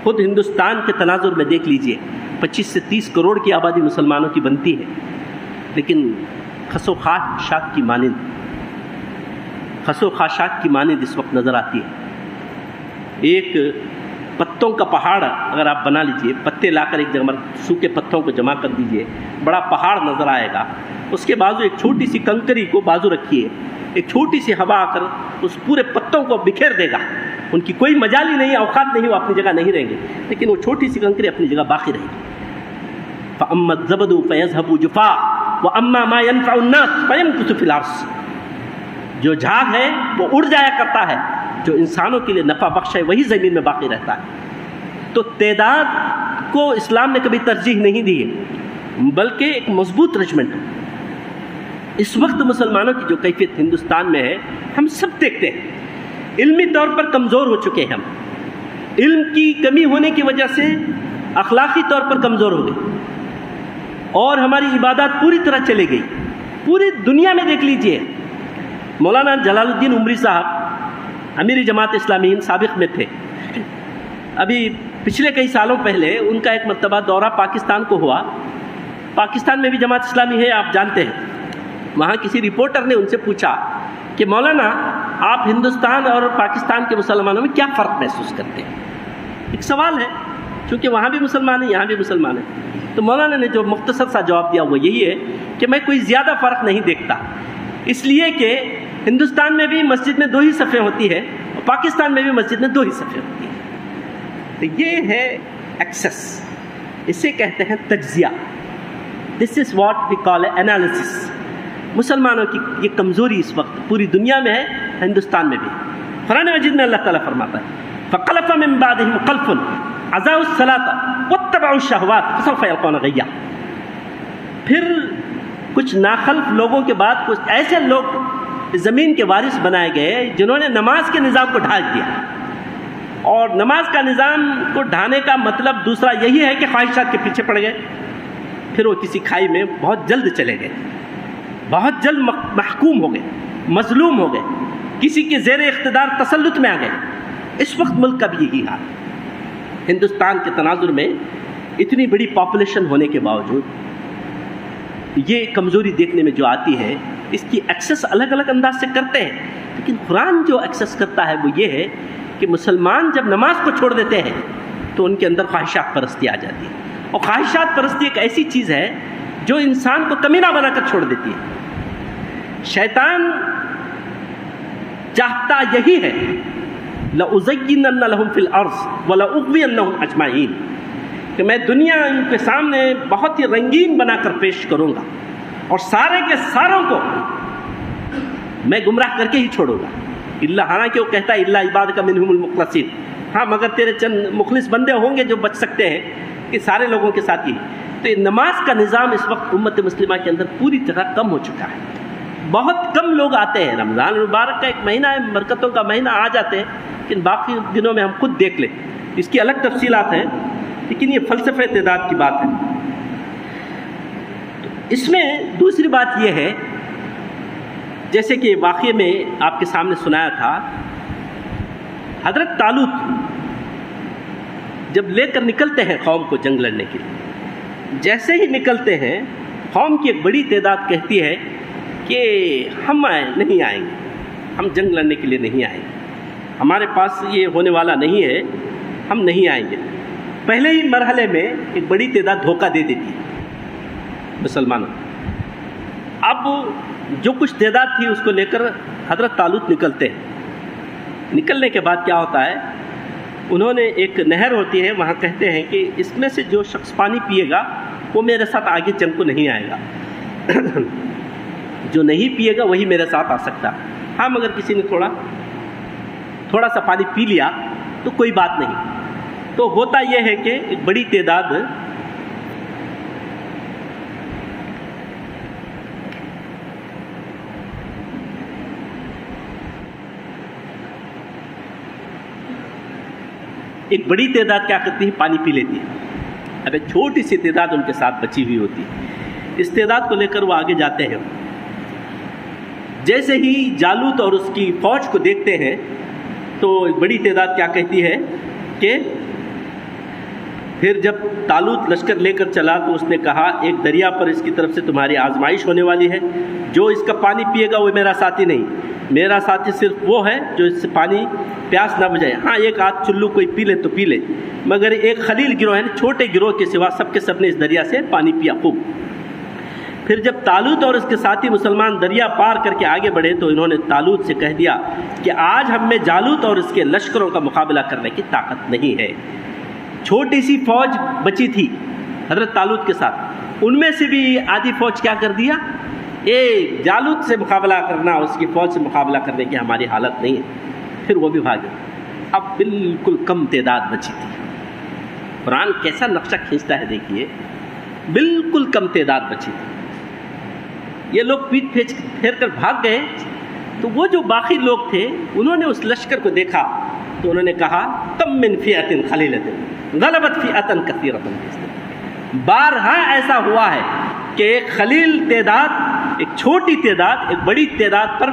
خود ہندوستان کے تناظر میں دیکھ لیجئے 25 سے 30 کروڑ کی آبادی مسلمانوں کی بنتی ہے، لیکن خس و خاشاک کی مانند اس وقت نظر آتی ہے۔ ایک پتوں کا پہاڑ اگر آپ بنا لیجئے، پتے لا کر ایک جگہ سوکھے پتوں کو جمع کر دیجئے، بڑا پہاڑ نظر آئے گا، اس کے بازو ایک چھوٹی سی کنکری کو بازو رکھیے، ایک چھوٹی سی ہوا آ کر اس پورے پتوں کو بکھیر دے گا، ان کی کوئی مجال ہی نہیں، اوقات نہیں، وہ اپنی جگہ نہیں رہیں گے، لیکن وہ چھوٹی سی کنکری اپنی جگہ باقی رہے گی۔ فَأَمَّا الزَّبَدُ فَيَذْهَبُ جُفَاءً وَأَمَّا مَا يَنفَعُ النَّاسَ فَيَمْكُثُ فِي الْأَرْضِ، جو جھاگ ہے وہ اڑ جایا کرتا ہے، جو انسانوں کے لیے نفع بخش ہے وہی زمین میں باقی رہتا ہے۔ تو تعداد کو اسلام نے کبھی ترجیح نہیں دی ہے، بلکہ ایک مضبوط رجمنٹ۔ اس وقت مسلمانوں کی جو کیفیت ہندوستان میں ہے ہم سب دیکھتے ہیں، علمی طور پر کمزور ہو چکے ہیں، ہم علم کی کمی ہونے کی وجہ سے اخلاقی طور پر کمزور ہو گئے اور ہماری عبادات پوری طرح چلے گئی۔ پوری دنیا میں دیکھ لیجئے، مولانا جلال الدین عمری صاحب امیر جماعت اسلامی ہند سابق میں تھے، ابھی پچھلے کئی سالوں پہلے ان کا ایک مرتبہ دورہ پاکستان کو ہوا۔ پاکستان میں بھی جماعت اسلامی ہے، آپ جانتے ہیں۔ وہاں کسی رپورٹر نے ان سے پوچھا کہ مولانا آپ ہندوستان اور پاکستان کے مسلمانوں میں کیا فرق محسوس کرتے ہیں؟ ایک سوال ہے، چونکہ وہاں بھی مسلمان ہیں یہاں بھی مسلمان ہیں۔ تو مولانا نے جو مختصر سا جواب دیا وہ یہی ہے کہ میں کوئی زیادہ فرق نہیں دیکھتا، اس لیے کہ ہندوستان میں بھی مسجد میں 2 ہی صفیں ہوتی ہے اور پاکستان میں بھی مسجد میں 2 ہی صفیں ہوتی ہیں۔ تو یہ ہے ایکسس، اسے کہتے ہیں تجزیہ۔ This is what we call analysis. مسلمانوں کی یہ کمزوری اس وقت پوری دنیا میں ہے، ہندوستان میں بھی۔ قرآن مجید میں اللہ تعالیٰ فرماتا ہے فَخَلَفَ مِن بَعْدِهِمْ خَلْفٌ أَضَاعُوا الصَّلَاةَ وَاتَّبَعُوا الشَّهَوَاتِ فَسَوْفَ يَلْقَوْنَ غَيًّا۔ پھر کچھ ناخلف لوگوں کے بعد کچھ ایسے لوگ زمین کے وارث بنائے گئے جنہوں نے نماز کے نظام کو ڈھال دیا، اور نماز کا نظام کو ڈھانے کا مطلب دوسرا یہی ہے کہ خواہشات کے پیچھے پڑ گئے، پھر وہ کسی کھائی میں بہت جلد چلے گئے، بہت جلد محکوم ہو گئے، مظلوم ہو گئے، کسی کے زیر اقتدار تسلط میں آ گئے۔ اس وقت ملک کا بھی یہی حال، ہندوستان کے تناظر میں اتنی بڑی پاپولیشن ہونے کے باوجود یہ کمزوری دیکھنے میں جو آتی ہے، اس کی ایکسس الگ الگ انداز سے کرتے ہیں، لیکن قرآن جو ایکسس کرتا ہے وہ یہ ہے کہ مسلمان جب نماز کو چھوڑ دیتے ہیں تو ان کے اندر خواہشات پرستی آ جاتی ہے، اور خواہشات پرستی ایک ایسی چیز ہے جو انسان کو کمینہ بنا کر چھوڑ دیتی ہے۔ شیطان چاہتا یہی ہے لَأُزَيِّنَنَّ لَهُمْ فِي الْأَرْضِ وَلَأُغْوِيَنَّهُمْ أَجْمَعِينَ، کہ میں دنیا ان کے سامنے بہت ہی رنگین بنا کر پیش کروں گا اور سارے کے ساروں کو میں گمراہ کر کے ہی چھوڑوں گا۔ اللہ، حالانکہ وہ کہتا ہے اللہ عبادک منہم المخلصین، ہاں مگر تیرے چند مخلص بندے ہوں گے جو بچ سکتے ہیں، کہ سارے لوگوں کے ساتھ ہی۔ تو یہ نماز کا نظام اس وقت امت مسلمہ کے اندر پوری طرح کم ہو چکا ہے، بہت کم لوگ آتے ہیں۔ رمضان المبارک کا ایک مہینہ ہے، برکتوں کا مہینہ، آ جاتے ہیں، لیکن باقی دنوں میں ہم خود دیکھ لیں، اس کی الگ تفصیلات ہیں، لیکن یہ فلسفہ تعداد کی بات ہے۔ تو اس میں دوسری بات یہ ہے، جیسے کہ واقعے میں آپ کے سامنے سنایا تھا، حضرت طالوت جب لے کر نکلتے ہیں قوم کو جنگ لڑنے کے لیے، جیسے ہی نکلتے ہیں قوم کی ایک بڑی تعداد کہتی ہے کہ ہم نہیں آئیں گے، ہم جنگ لڑنے کے لیے نہیں آئیں گے، ہمارے پاس یہ ہونے والا نہیں ہے، ہم نہیں آئیں گے۔ پہلے ہی مرحلے میں ایک بڑی تعداد دھوکہ دے دیتی ہے مسلمانوں۔ اب جو کچھ تعداد تھی اس کو لے کر حضرت طالوت نکلتے ہیں۔ نکلنے کے بعد کیا ہوتا ہے، انہوں نے ایک نہر ہوتی ہے وہاں، کہتے ہیں کہ اس میں سے جو شخص پانی پیے گا وہ میرے ساتھ آگے جنگ کو نہیں آئے گا، جو نہیں پیے گا وہی میرے ساتھ آ سکتا۔ ہاں مگر کسی نے تھوڑا سا پانی پی لیا تو کوئی بات نہیں۔ تو ہوتا یہ ہے کہ ایک بڑی تعداد ایک بڑی تعداد کیا کرتی ہے؟ پانی پی لیتی ہے۔ اب ایک چھوٹی سی تعداد ان کے ساتھ بچی ہوئی ہوتی ہے۔ اس تعداد کو لے کر وہ آگے جاتے ہیں۔ جیسے ہی جالوت اور اس کی فوج کو دیکھتے ہیں تو ایک بڑی تعداد کیا کہتی ہے کہ پھر جب طالوت لشکر لے کر چلا تو اس نے کہا ایک دریا پر اس کی طرف سے تمہاری آزمائش ہونے والی ہے، جو اس کا پانی پیے گا وہ میرا ساتھی نہیں، میرا ساتھی صرف وہ ہے جو اس سے پانی پیاس نہ بجھائے، ہاں ایک آدھ چلو کوئی پی لے تو پی لے، مگر ایک خلیل گروہ ہے، چھوٹے گروہ کے سوا سب کے سب نے اس دریا سے پانی پیا خوب۔ پھر جب طالوت اور اس کے ساتھی مسلمان دریا پار کر کے آگے بڑھے تو انہوں نے طالوت سے کہہ دیا کہ آج ہم میں جالوت اور اس کے لشکروں کا مقابلہ کرنے کی طاقت نہیں ہے۔ چھوٹی سی فوج بچی تھی حضرت طالوت کے ساتھ، ان میں سے بھی آدھی فوج کیا کر دیا، جالوت سے مقابلہ کرنا، اس کی فوج سے مقابلہ کرنے کی ہماری حالت نہیں ہے، پھر وہ بھی بھاگے۔ اب بالکل کم تعداد بچی تھی۔ قرآن کیسا نقشہ کھینچتا ہے دیکھیے، بالکل کم تعداد بچی تھی۔ یہ لوگ پیٹ پھیر کر بھاگ گئے تو وہ جو باقی لوگ تھے انہوں نے اس لشکر کو دیکھا تو انہوں نے کہا کم من فئۃ قلیلۃ غلبت فئۃ کثیرۃ۔ بارہا ایسا ہوا ہے کہ ایک خلیل تعداد، ایک چھوٹی تعداد ایک بڑی تعداد پر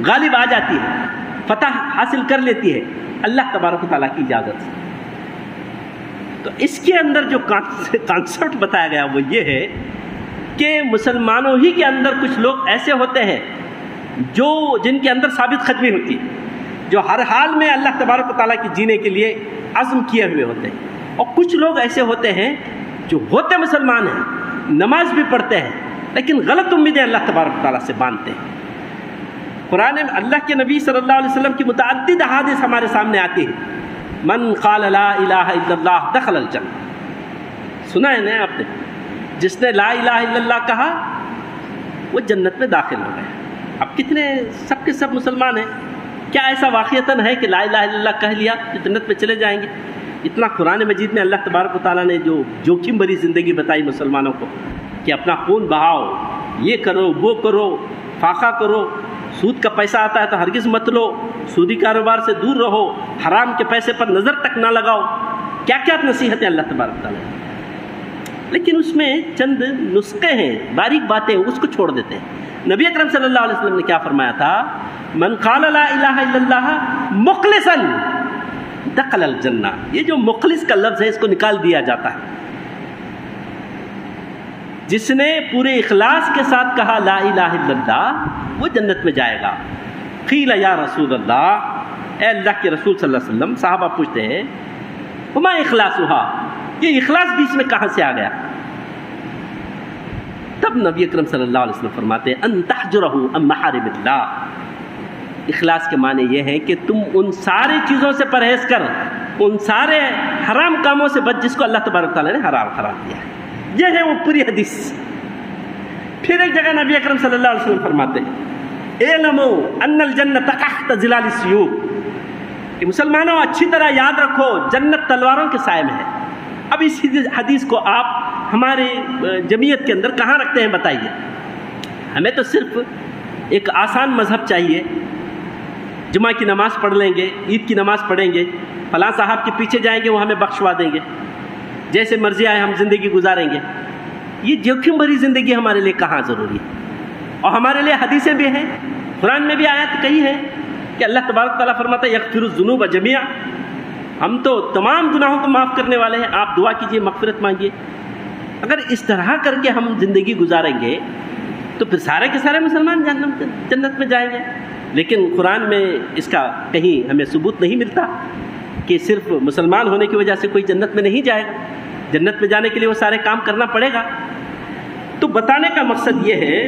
غالب آ جاتی ہے، فتح حاصل کر لیتی ہے اللہ تبارک و تعالیٰ کی اجازت سے۔ تو اس کے اندر جو کانسیپٹ بتایا گیا وہ یہ ہے کہ مسلمانوں ہی کے اندر کچھ لوگ ایسے ہوتے ہیں جن کے اندر ثابت قدمی ہوتی ہے، جو ہر حال میں اللہ تبارک و تعالیٰ کی جینے کے لیے عزم کیے ہوئے ہوتے ہیں، اور کچھ لوگ ایسے ہوتے ہیں جو ہوتے مسلمان ہیں، نماز بھی پڑھتے ہیں لیکن غلط امیدیں اللہ تبارک و تعالیٰ سے باندھتے ہیں۔ قرآن میں اللہ کے نبی صلی اللہ علیہ وسلم کی متعدد احادیث ہمارے سامنے آتی ہے، من قال لا الہ الا اللہ دخل الجنہ، سنا ہے نا آپ نے، جس نے لا الہ الا اللہ کہا وہ جنت میں داخل ہو گئے۔ اب کتنے سب کے سب مسلمان ہیں، کیا ایسا واقعتاً ہے کہ لا الہ الا اللہ کہہ لیا تو جنت میں چلے جائیں گے؟ اتنا قرآن مجید میں اللہ تبارک و تعالیٰ نے جو جوخم بھری زندگی بتائی مسلمانوں کو کہ اپنا خون بہاؤ، یہ کرو وہ کرو، فاقہ کرو، سود کا پیسہ آتا ہے تو ہرگز مت لو، سودی کاروبار سے دور رہو، حرام کے پیسے پر نظر تک نہ لگاؤ، کیا کیا نصیحتیں اللہ تبارک و تعالیٰ نے۔ لیکن اس میں چند نسخے ہیں، باریک باتیں، اس کو چھوڑ دیتے ہیں۔ نبی اکرم صلی اللہ علیہ وسلم نے کیا فرمایا تھا، من قال لا الہ الا اللہ مخلصا دخل الجنہ۔ یہ جو مخلص کا لفظ ہے اس کو نکال دیا جاتا ہے، جس نے پورے اخلاص کے ساتھ کہا لا الہ الا اللہ وہ جنت میں جائے گا۔ قیل یا رسول اللہ، اے اللہ کے رسول صلی اللہ علیہ وسلم، صحابہ پوچھتے ہیں وما اخلاصها، یہ اخلاص بیچ میں کہاں سے آ گیا؟ تب نبی اکرم صلی اللہ علیہ وسلم فرماتے ہیں ان تحجرہ عن محارم اللہ۔ اخلاص کے معنی یہ ہے کہ تم ان ساری چیزوں سے پرہیز کر، ان سارے حرام کاموں سے بچ جس کو اللہ تبارک تعالیٰ نے حرام قرار دیا ہے۔ یہ ہے وہ پوری حدیث۔ پھر ایک جگہ نبی اکرم صلی اللہ علیہ وسلم فرماتے ہیں اعلموا ان الجنۃ تحت ظلال السیوف، کہ مسلمانوں اچھی طرح یاد رکھو جنت تلواروں کے سائے میں ہے۔ اب اس حدیث کو آپ ہمارے جمعیت کے اندر کہاں رکھتے ہیں بتائیے؟ ہمیں تو صرف ایک آسان مذہب چاہیے، جمعہ کی نماز پڑھ لیں گے، عید کی نماز پڑھیں گے، فلاں صاحب کے پیچھے جائیں گے وہ ہمیں بخشوا دیں گے، جیسے مرضی آئے ہم زندگی گزاریں گے۔ یہ جوخم بھری زندگی ہمارے لیے کہاں ضروری ہے؟ اور ہمارے لیے حدیثیں بھی ہیں، قرآن میں بھی آیات کئی ہیں کہ اللہ تبارک تعالیٰ فرماتا ہے یغفر الذنوب جميعا، ہم تو تمام گناہوں کو معاف کرنے والے ہیں، آپ دعا کیجئے، مغفرت مانگیے۔ اگر اس طرح کر کے ہم زندگی گزاریں گے تو پھر سارے کے سارے مسلمان جنت میں جائیں گے۔ لیکن قرآن میں اس کا کہیں ہمیں ثبوت نہیں ملتا کہ صرف مسلمان ہونے کی وجہ سے کوئی جنت میں نہیں جائے گا، جنت میں جانے کے لیے وہ سارے کام کرنا پڑے گا۔ تو بتانے کا مقصد یہ ہے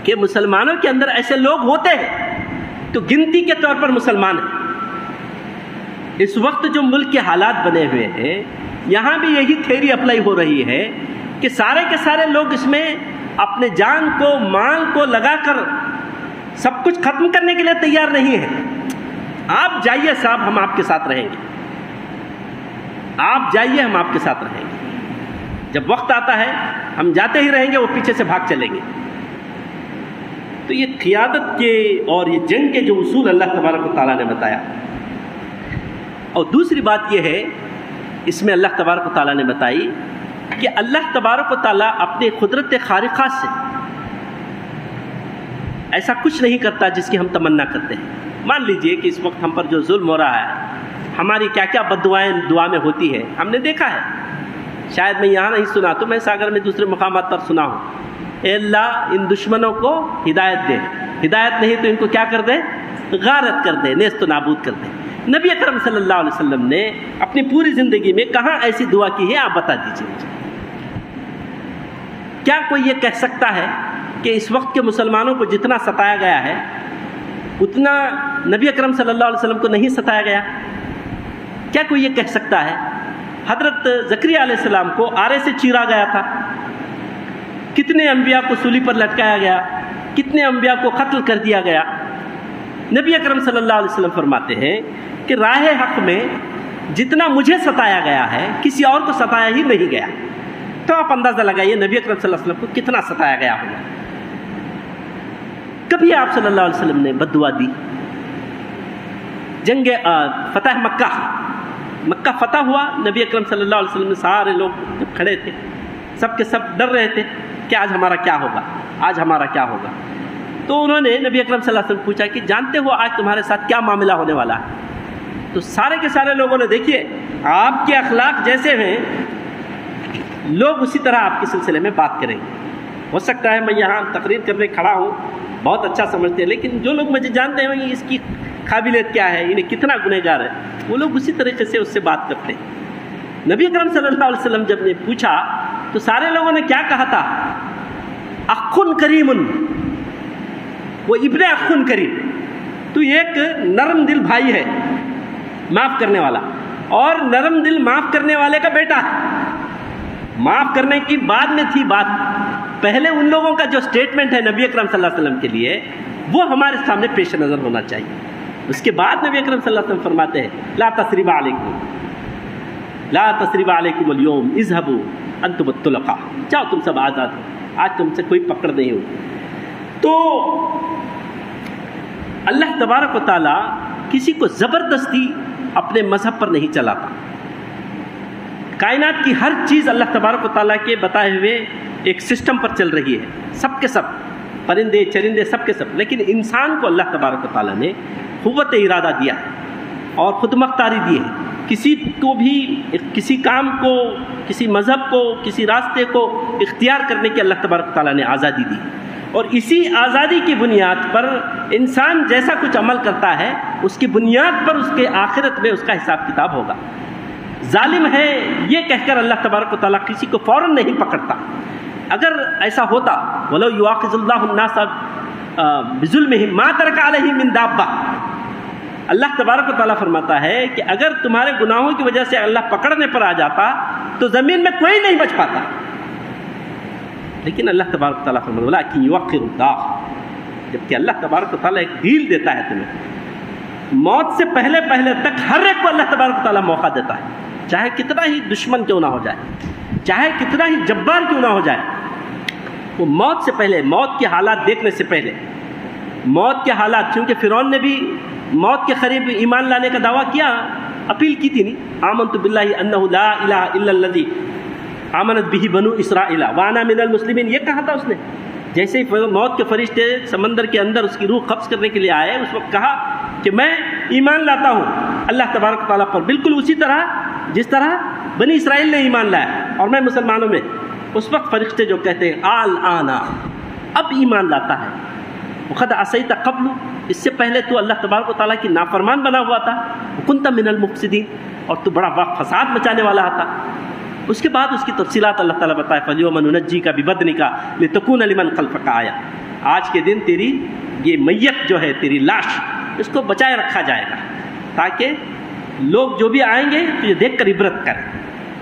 کہ مسلمانوں کے اندر ایسے لوگ ہوتے ہیں تو گنتی کے طور پر مسلمان ہیں۔ اس وقت جو ملک کے حالات بنے ہوئے ہیں یہاں بھی یہی تھیوری اپلائی ہو رہی ہے کہ سارے کے سارے لوگ اس میں اپنے جان کو مال کو لگا کر سب کچھ ختم کرنے کے لیے تیار نہیں ہیں۔ آپ جائیے صاحب، ہم آپ کے ساتھ رہیں گے، آپ جائیے ہم آپ کے ساتھ رہیں گے، جب وقت آتا ہے ہم جاتے ہی رہیں گے، وہ پیچھے سے بھاگ چلیں گے۔ تو یہ قیادت کے اور یہ جنگ کے جو اصول اللہ تبارک و تعالیٰ نے بتایا، اور دوسری بات یہ ہے اس میں اللہ تبارک و تعالیٰ نے بتائی کہ اللہ تبارک و تعالیٰ اپنے قدرت خارقہ سے ایسا کچھ نہیں کرتا جس کی ہم تمنا کرتے ہیں۔ مان لیجئے کہ اس وقت ہم پر جو ظلم ہو رہا ہے، ہماری کیا کیا بد دعائیں دعا میں ہوتی ہے، ہم نے دیکھا ہے۔ شاید میں یہاں نہیں سنا تو میں ساگر میں دوسرے مقامات پر سنا ہوں، اے اللہ ان دشمنوں کو ہدایت دے، ہدایت نہیں تو ان کو کیا کر دے، غارت کر دے، نیست و نابود کر دے۔ نبی اکرم صلی اللہ علیہ وسلم نے اپنی پوری زندگی میں کہاں ایسی دعا کی ہے، آپ بتا دیجیے مجھے۔ کیا کوئی یہ کہہ سکتا ہے کہ اس وقت کے مسلمانوں کو جتنا ستایا گیا ہے اتنا نبی اکرم صلی اللہ علیہ وسلم کو نہیں ستایا گیا؟ کیا کوئی یہ کہہ سکتا ہے؟ حضرت زکریا علیہ السلام کو آرے سے چیرا گیا تھا، کتنے انبیاء کو سولی پر لٹکایا گیا، کتنے انبیاء کو قتل کر دیا گیا۔ نبی اکرم صلی اللہ علیہ وسلم فرماتے ہیں کہ راہ حق میں جتنا مجھے ستایا گیا ہے کسی اور کو ستایا ہی نہیں گیا۔ تو آپ اندازہ لگائیے نبی اکرم صلی اللہ علیہ وسلم کو کتنا ستایا گیا ہوگا۔ کبھی آپ صلی اللہ علیہ وسلم نے بد دعا دی؟ جنگ فتح مکہ فتح ہوا، نبی اکرم صلی اللہ علیہ وسلم نے سارے لوگ جب کھڑے تھے سب کے سب ڈر رہے تھے کہ آج ہمارا کیا ہوگا، آج ہمارا کیا ہوگا۔ تو انہوں نے نبی اکرم صلی اللہ علیہ وسلم پوچھا کہ جانتے ہو آج تمہارے ساتھ کیا معاملہ ہونے والا ہے؟ تو سارے کے سارے لوگوں نے، دیکھیے آپ کے اخلاق جیسے ہیں لوگ اسی طرح آپ کے سلسلے میں بات کریں گے۔ ہو سکتا ہے میں یہاں تقریر کرنے کھڑا ہوں، بہت اچھا سمجھتے ہیں، لیکن جو لوگ مجھے جانتے ہیں اس کی قابلیت کیا ہے، انہیں کتنا گنہگار ہے، وہ لوگ اسی طریقے سے اس سے بات کرتے ہیں۔ نبی اکرم صلی اللہ علیہ وسلم جب نے پوچھا تو سارے لوگوں نے کیا کہا تھا؟ اخن کریم، وہ ابن اخن کریم، تو ایک نرم دل بھائی ہے، معاف کرنے والا، اور نرم دل معاف کرنے والے کا بیٹا ہے۔ معاف کرنے کی بعد میں تھی بات، پہلے ان لوگوں کا جو سٹیٹمنٹ ہے نبی اکرم صلی اللہ علیہ وسلم کے لیے وہ ہمارے سامنے پیش نظر ہونا چاہیے۔ اس کے بعد نبی اکرم صلی اللہ علیہ وسلم فرماتے ہیں لا تثریب علیکم، لا تثریب علیکم اليوم اذهبوا انتم الطلقاء، جاؤ تم سب آزاد ہو، آج تم سے کوئی پکڑ نہیں ہوگی۔ تو اللہ تبارک و تعالیٰ کسی کو زبردستی اپنے مذہب پر نہیں چلاتا۔ کائنات کی ہر چیز اللہ تبارک و تعالیٰ کے بتائے ہوئے ایک سسٹم پر چل رہی ہے، سب کے سب، پرندے چرندے سب کے سب، لیکن انسان کو اللہ تبارک و تعالیٰ نے قوت ارادہ دیا ہے اور خود مختاری دی ہے۔ کسی کو بھی کسی کام کو، کسی مذہب کو، کسی راستے کو اختیار کرنے کی اللہ تبارک و تعالیٰ نے آزادی دی، اور اسی آزادی کی بنیاد پر انسان جیسا کچھ عمل کرتا ہے اس کی بنیاد پر اس کے آخرت میں اس کا حساب کتاب ہوگا۔ ظالم ہے یہ کہہ کر اللہ تبارک و تعالیٰ کسی کو فوراً نہیں پکڑتا۔ اگر ایسا ہوتا وَلَوْ يُؤَاخِذُ اللَّهُ النَّاسَ بِظُلْمِهِمْ مَا تَرَكَ عَلَيْهِمْ مِنْ دَابَّةٍ، اللہ تبارک و تعالیٰ فرماتا ہے کہ اگر تمہارے گناہوں کی وجہ سے اللہ پکڑنے پر آ جاتا تو زمین میں کوئی نہیں بچ پاتا، لیکن اللہ تبارک و تعالیٰ فرماتا وَلَٰكِنْ يُؤَخِّرُ اللَّهُ، جبکہ اللہ تبارک و تعالیٰ ایک ڈھیل دیتا ہے تمہیں، موت سے پہلے تک ہر ایک کو اللہ تبارک و تعالیٰ موقع دیتا ہے، چاہے کتنا ہی دشمن کیوں نہ ہو جائے، چاہے کتنا ہی جبار کیوں نہ ہو جائے، وہ موت سے پہلے، موت کے حالات دیکھنے سے پہلے، موت کے حالات، چونکہ فرعون نے بھی موت کے قریب ایمان لانے کا دعویٰ کیا، اپیل کی تھی نہیں، آمنت باللہ انہ لا الہ الا الذی آمنت بہ بنو اسرائیل وانا من المسلمین، یہ کہا تھا اس نے۔ جیسے ہی موت کے فرشتے سمندر کے اندر اس کی روح قبض کرنے کے لیے آئے، اس وقت کہا کہ میں ایمان لاتا ہوں اللہ تبارک تعالیٰ پر، بالکل اسی طرح جس طرح بنی اسرائیل نے ایمان لایا، اور میں مسلمانوں میں۔ اس وقت فرشتے جو کہتے ہیں آنا، اب ایمان لاتا ہے، وقد عصیت قبل، اس سے پہلے تو اللہ تبارک و تعالیٰ کی نافرمان بنا ہوا تھا، وکنت من المفسدین، اور تو بڑا فساد مچانے والا تھا۔ اس کے بعد اس کی تفصیلات اللہ تعالیٰ بتائے فَالْيَوْمَ نُنَجِّيكَ بِبَدْنِكَ لِتَكُونَ لِمَنْ خَلْفَكَ آیَةً، آج کے دن تیری یہ میت جو ہے، تیری لاش، اس کو بچائے رکھا جائے گا تاکہ لوگ جو بھی آئیں گے تجھے دیکھ کر عبرت کریں،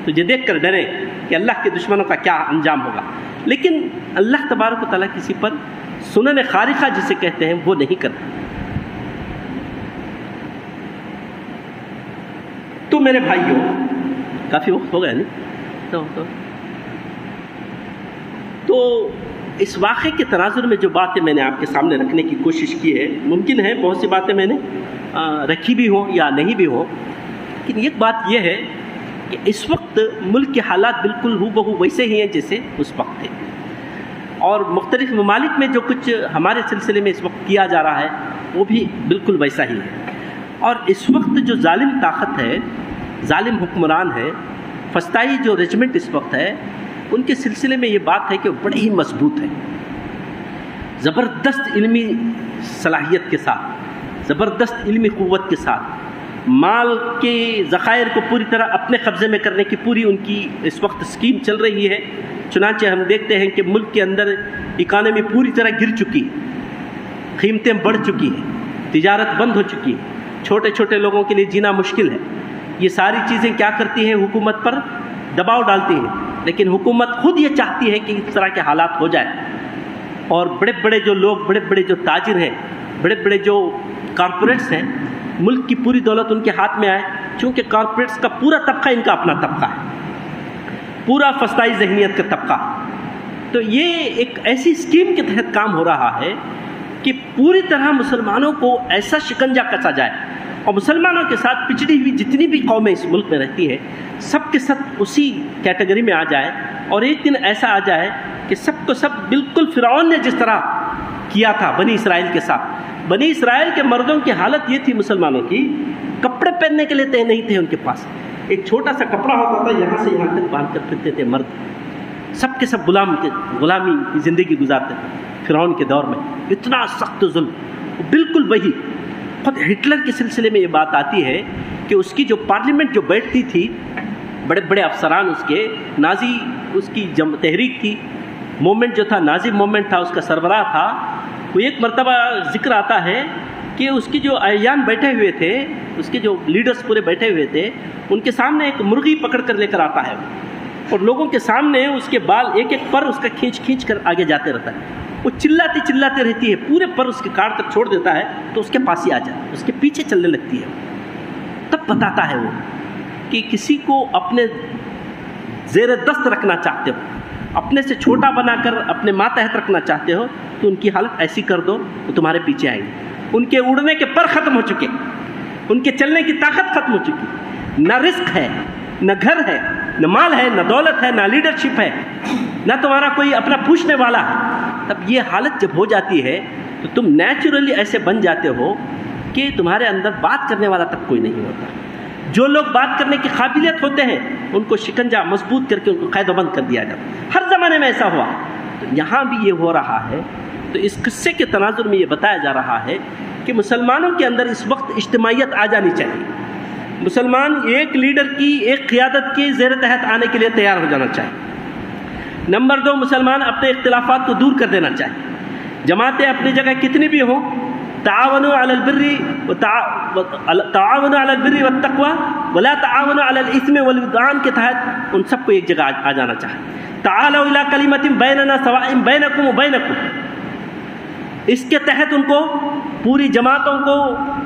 تجھے دیکھ کر ڈریں کہ اللہ کے دشمنوں کا کیا انجام ہوگا۔ لیکن اللہ تبارک و تعالیٰ کسی پر سنن خارقہ جسے کہتے ہیں وہ نہیں کرتا۔ تو میرے بھائیوں، کافی وقت ہو گیا نہیں تو اس واقعے کے تناظر میں جو باتیں میں نے آپ کے سامنے رکھنے کی کوشش کی ہے، ممکن ہے بہت سی باتیں میں نے رکھی بھی ہوں یا نہیں بھی ہوں، لیکن ایک بات یہ ہے کہ اس وقت ملک کے حالات بالکل ہو بہو ویسے ہی ہیں جیسے اس وقت تھے، اور مختلف ممالک میں جو کچھ ہمارے سلسلے میں اس وقت کیا جا رہا ہے وہ بھی بالکل ویسا ہی ہے۔ اور اس وقت جو ظالم طاقت ہے، ظالم حکمران ہے، فسطائی جو ریجمنٹ اس وقت ہے، ان کے سلسلے میں یہ بات ہے کہ وہ بڑے ہی مضبوط ہے، زبردست علمی صلاحیت کے ساتھ، زبردست علمی قوت کے ساتھ، مال کے ذخائر کو پوری طرح اپنے قبضے میں کرنے کی پوری ان کی اس وقت اسکیم چل رہی ہے۔ چنانچہ ہم دیکھتے ہیں کہ ملک کے اندر اکانومی پوری طرح گر چکی ہے، قیمتیں بڑھ چکی ہیں، تجارت بند ہو چکی ہے، چھوٹے چھوٹے لوگوں کے لیے جینا مشکل ہے۔ یہ ساری چیزیں کیا کرتی ہیں؟ حکومت پر دباؤ ڈالتی ہیں، لیکن حکومت خود یہ چاہتی ہے کہ اس طرح کے حالات ہو جائے، اور بڑے بڑے جو لوگ، بڑے بڑے جو تاجر ہیں، بڑے بڑے جو کارپوریٹس ہیں، ملک کی پوری دولت ان کے ہاتھ میں آئے، چونکہ کارپوریٹس کا پورا طبقہ ان کا اپنا طبقہ ہے، پورا فسطائی ذہنیت کا طبقہ، تو یہ ایک ایسی اسکیم کے تحت کام ہو رہا ہے کہ پوری طرح مسلمانوں کو ایسا شکنجہ کسا جائے، اور مسلمانوں کے ساتھ پچھڑی ہوئی جتنی بھی قومیں اس ملک میں رہتی ہیں سب کے سب اسی کیٹیگری میں آ جائے، اور ایک دن ایسا آ جائے کہ سب کو سب بالکل فرعون نے جس طرح کیا تھا بنی اسرائیل کے ساتھ۔ بنی اسرائیل کے مردوں کی حالت یہ تھی مسلمانوں کی، کپڑے پہننے کے لیے نہیں تھے ان کے پاس، ایک چھوٹا سا کپڑا ہوتا تھا، یہاں سے یہاں تک باندھ کر پھرتے تھے مرد، سب کے سب غلامی کی زندگی گزارتے تھے فرعون کے دور میں، اتنا سخت ظلم۔ بالکل وہی خود ہٹلر کے سلسلے میں یہ بات آتی ہے کہ اس کی جو پارلیمنٹ جو بیٹھتی تھی، بڑے بڑے افسران اس کے، نازی اس کی تحریک تھی، مومنٹ جو تھا نازی مومنٹ تھا، اس کا سربراہ تھا، وہ ایک مرتبہ ذکر آتا ہے کہ اس کی جو اعیان بیٹھے ہوئے تھے، اس کے جو لیڈرز پورے بیٹھے ہوئے تھے، ان کے سامنے ایک مرغی پکڑ کر لے کر آتا ہے، اور لوگوں کے سامنے اس کے بال ایک ایک پر اس کا کھینچ کھینچ کر آگے جاتے رہتا ہے، وہ چلاتی رہتی ہے، پورے پر اس کے کاٹ کر چھوڑ دیتا ہے تو اس کے پاس ہی آ جاتا ہے، اس کے پیچھے چلنے لگتی ہے، تب بتاتا ہے وہ کہ کسی کو اپنے زیر دست رکھنا چاہتے ہو، اپنے سے چھوٹا بنا کر اپنے ماتحت رکھنا چاہتے ہو تو ان کی حالت ایسی کر دو، وہ تمہارے پیچھے آئیں گے۔ ان کے اڑنے کے پر ختم ہو چکے، ان کے چلنے کی طاقت ختم ہو چکی، نہ رزق ہے، نہ گھر ہے، نہ مال ہے، نہ دولت ہے، نہ لیڈرشپ ہے، نہ تمہارا کوئی اپنا پوچھنے والا ہے۔ تب یہ حالت جب ہو جاتی ہے تو تم نیچرلی ایسے بن جاتے ہو کہ تمہارے اندر بات کرنے والا تک کوئی نہیں ہوتا۔ جو لوگ بات کرنے کی قابلیت ہوتے ہیں ان کو شکنجہ مضبوط کر کے ان کو قید و بند کر دیا جاتا، ہر زمانے میں ایسا ہوا، تو یہاں بھی یہ ہو رہا ہے۔ تو اس قصے کے تناظر میں یہ بتایا جا رہا ہے کہ مسلمانوں کے اندر اس وقت اجتماعیت آ جانی چاہیے، مسلمان ایک لیڈر کی، ایک قیادت کے زیر تحت آنے کے لیے تیار ہو جانا چاہیے۔ نمبر 2، مسلمان اپنے اختلافات کو دور کر دینا چاہیے۔ جماعتیں اپنی جگہ کتنی بھی ہوں، تعاونوا علی البر والتقوی ولا تعاونوا علی الاثم والعدوان کے تحت ان سب کو ایک جگہ آ جانا چاہیے۔ تعالوا الی کلمۃ بیننا سواء بینکم وبینکم، اس کے تحت ان کو پوری جماعتوں کو،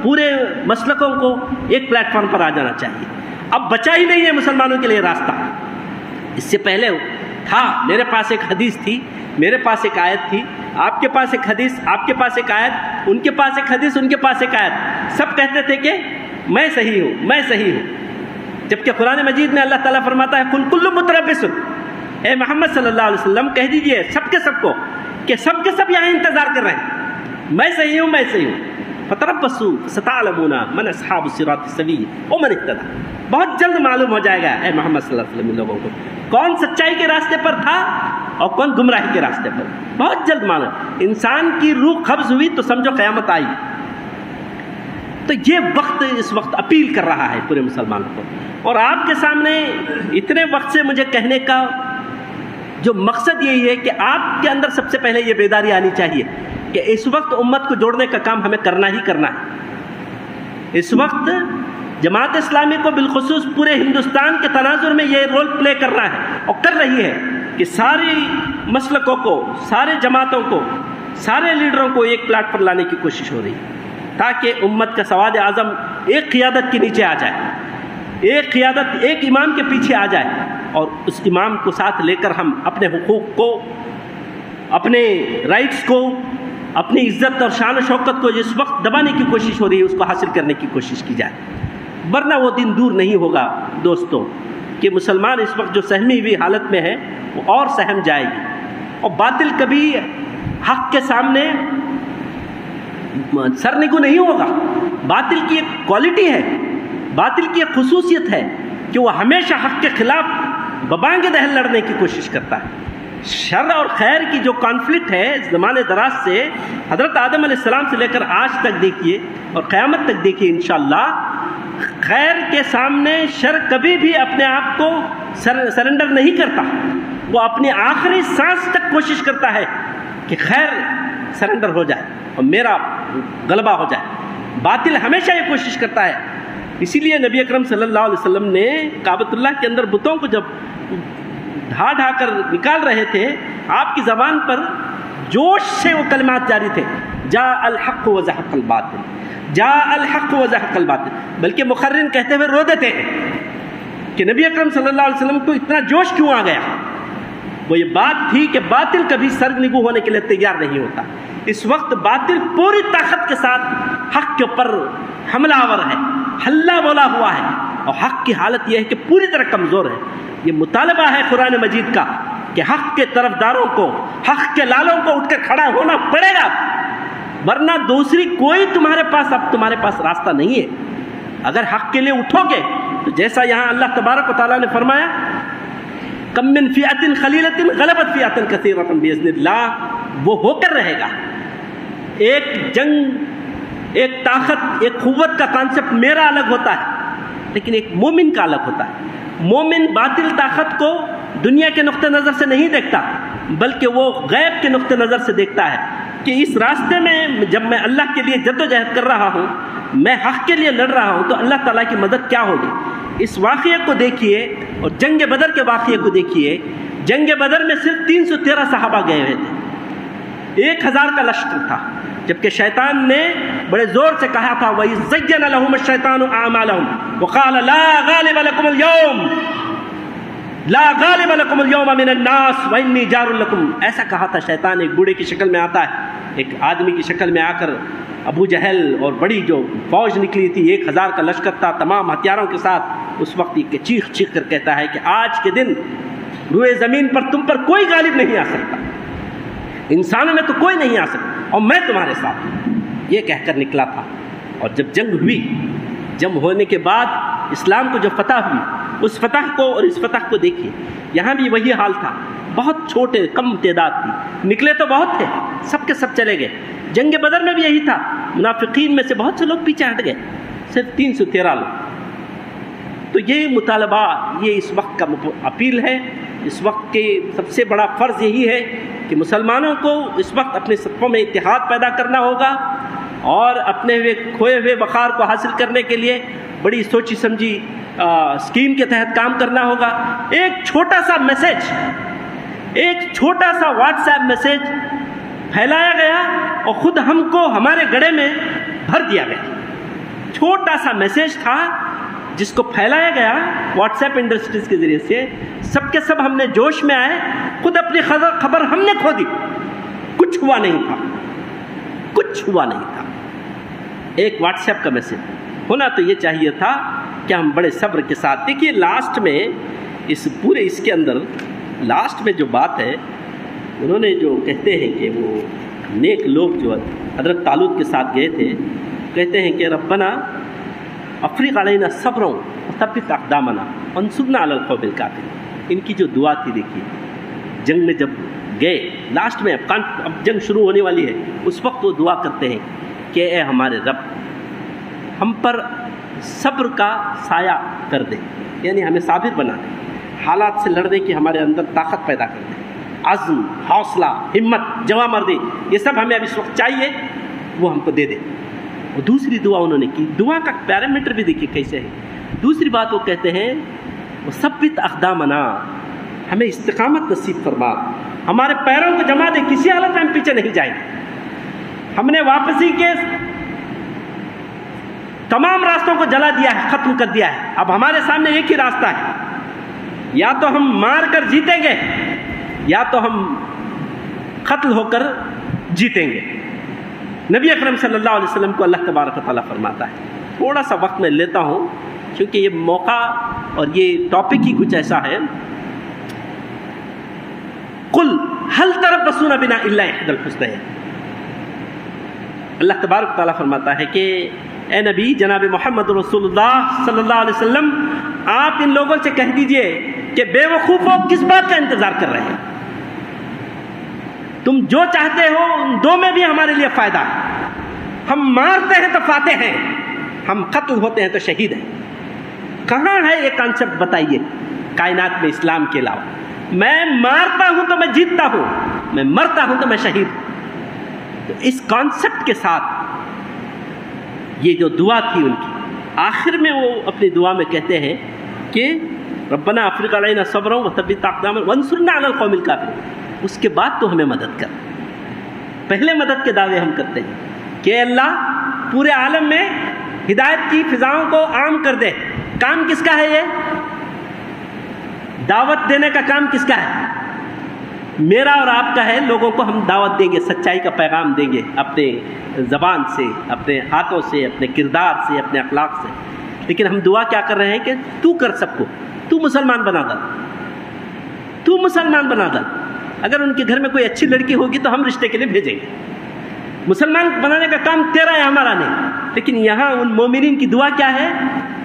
پورے مسلکوں کو ایک پلیٹ فارم پر آ جانا چاہیے۔ اب بچا ہی نہیں ہے مسلمانوں کے لیے راستہ۔ اس سے پہلے تھا، میرے پاس ایک حدیث تھی، میرے پاس ایک آیت تھی، آپ کے پاس ایک حدیث، آپ کے پاس ایک آیت، ان کے پاس ایک حدیث، ان کے پاس ایک آیت، سب کہتے تھے کہ میں صحیح ہوں، میں صحیح ہوں۔ جبکہ قرآن مجید میں اللہ تعالیٰ فرماتا ہے قل کل متربص، اے محمد صلی اللہ علیہ وسلم کہہ دیجئے سب کے سب کو کہ سب کے سب یہاں انتظار کر رہے ہیں، میں صحیح ہوں، میں صحیح ہوں۔ فتربصوا ستعلمون من اصحاب الصراط السوی ومن اهتدى، بہت جلد معلوم ہو جائے گا اے محمد صلی اللہ علیہ وسلم ان لوگوں کو کون سچائی کے راستے پر تھا اور کون گمراہی کے راستے پر، بہت جلد معلوم۔ انسان کی روح قبض ہوئی تو سمجھو قیامت آئی۔ تو یہ وقت اس وقت اپیل کر رہا ہے پورے مسلمانوں کو، اور آپ کے سامنے اتنے وقت سے مجھے کہنے کا جو مقصد یہی ہے کہ آپ کے اندر سب سے پہلے یہ بیداری آنی چاہیے کہ اس وقت امت کو جوڑنے کا کام ہمیں کرنا ہی کرنا ہے۔ اس وقت جماعت اسلامی کو بالخصوص پورے ہندوستان کے تناظر میں یہ رول پلے کرنا ہے اور کر رہی ہے کہ ساری مسلکوں کو، سارے جماعتوں کو، سارے لیڈروں کو ایک پلاٹ پر لانے کی کوشش ہو رہی ہے تاکہ امت کا سواد اعظم ایک قیادت کے نیچے آ جائے، ایک قیادت ایک امام کے پیچھے آ جائے، اور اس امام کو ساتھ لے کر ہم اپنے حقوق کو، اپنے رائٹس کو، اپنی عزت اور شان و شوکت کو جس وقت دبانے کی کوشش ہو رہی ہے اس کو حاصل کرنے کی کوشش کی جائے۔ ورنہ وہ دن دور نہیں ہوگا دوستوں کہ مسلمان اس وقت جو سہمی ہوئی حالت میں ہے وہ اور سہم جائے گی، اور باطل کبھی حق کے سامنے سرنگو نہیں ہوگا۔ باطل کی ایک کوالٹی ہے، باطل کی ایک خصوصیت ہے کہ وہ ہمیشہ حق کے خلاف ببانگ دہل لڑنے کی کوشش کرتا ہے۔ شر اور خیر کی جو کانفلکٹ ہے زمانے دراز سے، حضرت آدم علیہ السلام سے لے کر آج تک دیکھیے اور قیامت تک دیکھیے انشاءاللہ، خیر کے سامنے شر کبھی بھی اپنے آپ کو سرنڈر نہیں کرتا، وہ اپنی آخری سانس تک کوشش کرتا ہے کہ خیر سرنڈر ہو جائے اور میرا غلبہ ہو جائے۔ باطل ہمیشہ یہ کوشش کرتا ہے۔ اسی لیے نبی اکرم صلی اللہ علیہ وسلم نے کعبۃ اللہ کے اندر بتوں کو جب ڈھا ڈھا کر نکال رہے تھے، آپ کی زبان پر جوش سے وہ کلمات جاری تھے، جاء الحق وزهق الباطل، جاء الحق وزهق الباطل، بلکہ مخرن کہتے ہوئے رو دیتے ہیں کہ نبی اکرم صلی اللہ علیہ وسلم کو اتنا جوش کیوں آ گیا؟ وہ یہ بات تھی کہ باطل کبھی سرنگو ہونے کے لیے تیار نہیں ہوتا۔ اس وقت باطل پوری طاقت کے ساتھ حق کے اوپر حملہ آور ہے، ہلا بولا ہوا ہے، اور حق کی حالت یہ ہے کہ پوری طرح کمزور ہے۔ یہ مطالبہ ہے قرآن مجید کا کہ حق کے طرفداروں کو، حق کے لالوں کو اٹھ کر کھڑا ہونا پڑے گا، ورنہ دوسری کوئی تمہارے پاس راستہ نہیں ہے۔ اگر حق کے لیے اٹھو گے تو جیسا یہاں اللہ تبارک و تعالیٰ نے فرمایا، کم من فئۃ قلیلۃ غلبت فئۃ کثیرۃ باذن اللہ، وہ ہو کر رہے گا۔ ایک جنگ، ایک طاقت، ایک قوت کا کانسیپٹ میرا الگ ہوتا ہے، لیکن ایک مومن کا الگ ہوتا ہے۔ مومن باطل طاقت کو دنیا کے نقطہ نظر سے نہیں دیکھتا، بلکہ وہ غیب کے نقطہ نظر سے دیکھتا ہے کہ اس راستے میں جب میں اللہ کے لیے جد و جہد کر رہا ہوں، میں حق کے لیے لڑ رہا ہوں، تو اللہ تعالیٰ کی مدد کیا ہوگی۔ اس واقعے کو دیکھیے اور جنگ بدر کے واقعے کو دیکھیے۔ جنگ بدر میں صرف 313 صحابہ گئے ہوئے تھے، 1000 کا لشکر تھا، جبکہ شیطان نے بڑے زور سے کہا تھا، وَإِذْ زَيَّنَ لَهُمُ الشَّيْطَانُ أَعْمَالَهُمْ وَقَالَ لَا غَالِبَ لَكُمُ الْيَوْمَ لَا غَالِبَ لَكُمُ الْيَوْمَ مِنَ النَّاسِ وَإِنِّي جَارٌ لَكُمْ۔ ایسا کہا تھا شیطان، ایک بوڑھے کی شکل میں آتا ہے، ایک آدمی کی شکل میں آ کر ابو جہل اور بڑی جو فوج نکلی تھی، 1000 کا لشکر تھا تمام ہتھیاروں کے ساتھ، اس وقت یہ چیخ چیخ کر کہتا ہے کہ آج کے دن روئے زمین پر تم پر کوئی غالب نہیں آ سکتا، انسانوں میں تو کوئی نہیں آ سکتا، اور میں تمہارے ساتھ ہوں، یہ کہہ کر نکلا تھا۔ اور جب جنگ ہوئی، جنگ ہونے کے بعد اسلام کو جو فتح ہوئی، اس فتح کو اور اس فتح کو دیکھیے، یہاں بھی وہی حال تھا، بہت چھوٹے کم تعداد تھی، نکلے تو بہت تھے، سب کے سب چلے گئے۔ جنگ بدر میں بھی یہی تھا، منافقین میں سے بہت سے لوگ پیچھے ہٹ گئے، صرف 313 لوگ۔ تو یہ مطالبہ، یہ اس وقت کا اپیل ہے، اس وقت کے سب سے بڑا فرض یہی ہے کہ مسلمانوں کو اس وقت اپنے صفوں میں اتحاد پیدا کرنا ہوگا، اور اپنے کھوئے ہوئے وقار کو حاصل کرنے کے لیے بڑی سوچی سمجھی اسکیم کے تحت کام کرنا ہوگا۔ ایک چھوٹا سا میسج، ایک چھوٹا سا واٹس ایپ میسج پھیلایا گیا اور خود ہم کو ہمارے گڑھے میں بھر دیا گیا۔ چھوٹا سا میسج تھا جس کو پھیلایا گیا واٹس ایپ انڈسٹریز کے ذریعے سے، سب کے سب ہم نے جوش میں آئے، خود اپنی خبر ہم نے کھو دی، کچھ ہوا نہیں تھا، کچھ ہوا نہیں تھا۔ ایک واٹس ایپ کا میسج ہونا تو یہ چاہیے تھا کہ ہم بڑے صبر کے ساتھ دیکھیے۔ لاسٹ میں اس کے اندر لاسٹ میں جو بات ہے، انہوں نے جو کہتے ہیں کہ وہ نیک لوگ جو حضرت طالوت کے ساتھ گئے تھے، کہتے ہیں کہ ربنا افرغ علینا صبرا وثبت اقدامنا وانصرنا علی القوم الکافرین۔ ان کی جو دعا تھی، دیکھیے جنگ میں جب گئے لاسٹ میں، اب جنگ شروع ہونے والی ہے، اس وقت وہ دعا کرتے ہیں کہ اے ہمارے رب، ہم پر صبر کا سایہ کر دے، یعنی ہمیں صابر بنا دے، حالات سے لڑنے کی ہمارے اندر طاقت پیدا کر دے، عزم، حوصلہ، ہمت، جواں مردی، یہ سب ہمیں اب اس وقت چاہیے، وہ ہم کو دے دے۔ اور دوسری دعا انہوں نے کی، دعا کا پیرامیٹر بھی دیکھیے کیسے ہے۔ دوسری بات وہ کہتے ہیں وثبت اقدامنا، ہمیں استقامت نصیب فرما، ہمارے پیروں کو جما دے، کسی حالت میں ہم پیچھے نہیں جائیں گے۔ ہم نے واپسی کے تمام راستوں کو جلا دیا ہے، ختم کر دیا ہے، اب ہمارے سامنے ایک ہی راستہ ہے، یا تو ہم مار کر جیتیں گے، یا تو ہم قتل ہو کر جیتیں گے۔ نبی اکرم صلی اللہ علیہ وسلم کو اللہ تبارک و تعالیٰ فرماتا ہے، تھوڑا سا وقت میں لیتا ہوں چونکہ یہ موقع اور یہ ٹاپک ہی کچھ ایسا ہے. قل هل تربصون بنا الا احدى الحسنيين. اللہ تبارک و تعالیٰ فرماتا ہے کہ اے نبی جناب محمد رسول اللہ صلی اللہ علیہ وسلم، آپ ان لوگوں سے کہہ دیجئے کہ بے وقوفوں کس بات کا انتظار کر رہے ہیں؟ تم جو چاہتے ہو ان دو میں بھی ہمارے لیے فائدہ ہے. ہم مارتے ہیں تو فاتح ہیں، ہم قتل ہوتے ہیں تو شہید ہیں. کہاں ہے یہ کانسیپٹ بتائیے کائنات میں اسلام کے علاوہ؟ میں مارتا ہوں تو میں جیتتا ہوں، میں مرتا ہوں تو میں شہید ہوں. تو اس کانسیپٹ کے ساتھ یہ جو دعا تھی ان کی، آخر میں وہ اپنی دعا میں کہتے ہیں کہ ربنا افرغ علینا صبرا وثبت اقدامنا وانصرنا علی القوم الکافرین. اس کے بعد تو ہمیں مدد کر. پہلے مدد کے دعوے ہم کرتے ہیں کہ اللہ پورے عالم میں ہدایت کی فضاؤں کو عام کر دے. کام کس کا ہے؟ یہ دعوت دینے کا کام کس کا ہے؟ میرا اور آپ کا ہے. لوگوں کو ہم دعوت دیں گے، سچائی کا پیغام دیں گے، اپنے زبان سے، اپنے ہاتھوں سے، اپنے کردار سے، اپنے اخلاق سے. لیکن ہم دعا کیا کر رہے ہیں کہ تو کر سب کو، تو مسلمان بنا ڈال، تو مسلمان بنا ڈال. اگر ان کے گھر میں کوئی اچھی لڑکی ہوگی تو ہم رشتے کے لیے بھیجیں گے. مسلمان بنانے کا کام تیرا ہے، ہمارا نہیں. لیکن یہاں ان مومنین کی دعا کیا ہے؟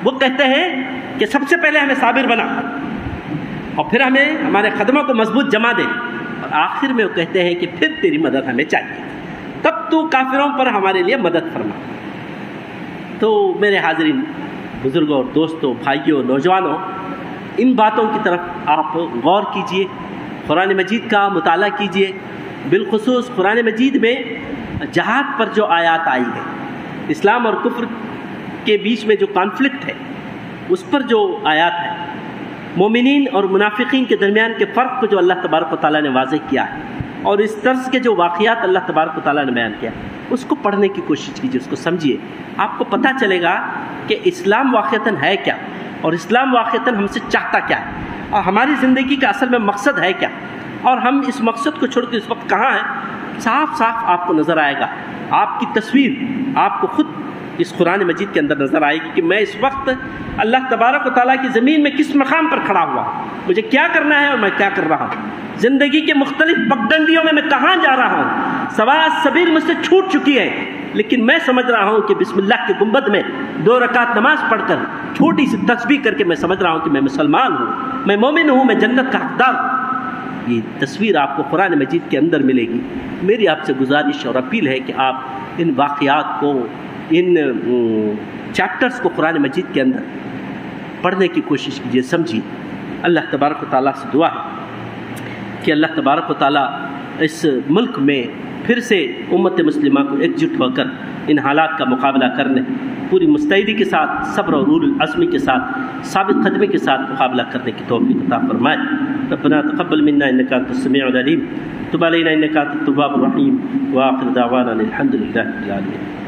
وہ کہتے ہیں کہ سب سے پہلے ہمیں صابر بنا، اور پھر ہمیں ہمارے قدموں کو مضبوط جما دے، اور آخر میں وہ کہتے ہیں کہ پھر تیری مدد ہمیں چاہیے، تب تو کافروں پر ہمارے لیے مدد فرما. تو میرے حاضرین، بزرگوں اور دوستوں، بھائیوں، نوجوانوں، ان باتوں کی طرف آپ غور کیجئے، قرآن مجید کا مطالعہ کیجئے. بالخصوص قرآن مجید میں جہاد پر جو آیات آئی ہے، اسلام اور کفر کے بیچ میں جو کانفلکٹ ہے اس پر جو آیات ہے، مومنین اور منافقین کے درمیان کے فرق کو جو اللہ تبارک و تعالیٰ نے واضح کیا ہے، اور اس طرز کے جو واقعات اللہ تبارک و تعالیٰ نے بیان کیا، اس کو پڑھنے کی کوشش کیجیے، اس کو سمجھیے. آپ کو پتہ چلے گا کہ اسلام واقعتاً ہے کیا، اور اسلام واقعتاً ہم سے چاہتا کیا ہے، اور ہماری زندگی کا اصل میں مقصد ہے کیا، اور ہم اس مقصد کو چھوڑ کے اس وقت کہاں ہیں. صاف صاف آپ کو نظر آئے گا. آپ کی تصویر آپ کو خود اس قرآن مجید کے اندر نظر آئے گی کہ میں اس وقت اللہ تبارک و تعالیٰ کی زمین میں کس مقام پر کھڑا ہوا ہوں، مجھے کیا کرنا ہے اور میں کیا کر رہا ہوں. زندگی کے مختلف پگڈنڈیوں میں کہاں جا رہا ہوں. سواد سبیل مجھ سے چھوٹ چکی ہے، لیکن میں سمجھ رہا ہوں کہ بسم اللہ کے گنبد میں 2 رکعت نماز پڑھ کر چھوٹی سی تسبیح کر کے میں سمجھ رہا ہوں کہ میں مسلمان ہوں، میں مومن ہوں، میں جنت کا حقدار ہوں. یہ تصویر آپ کو قرآن مجید کے اندر ملے گی. میری آپ سے گزارش اور اپیل ہے کہ آپ ان واقعات کو، ان چیپٹرز کو قرآن مجید کے اندر پڑھنے کی کوشش کیجیے، سمجھیے. اللہ تبارک و تعالیٰ سے دعا ہے کہ اللہ تبارک و تعالیٰ اس ملک میں پھر سے امت مسلمہ کو ایک جٹ ہو کر ان حالات کا مقابلہ کرنے، پوری مستعدی کے ساتھ، صبر اور اول العزمی کے ساتھ، ثابت قدمی کے ساتھ مقابلہ کرنے کی توفیق عطا فرمائے. ربنا تقبل منا انك انت السميع العليم، تب علينا انك انت التواب الرحيم، واخر دعوانا الحمد لله رب العالمين.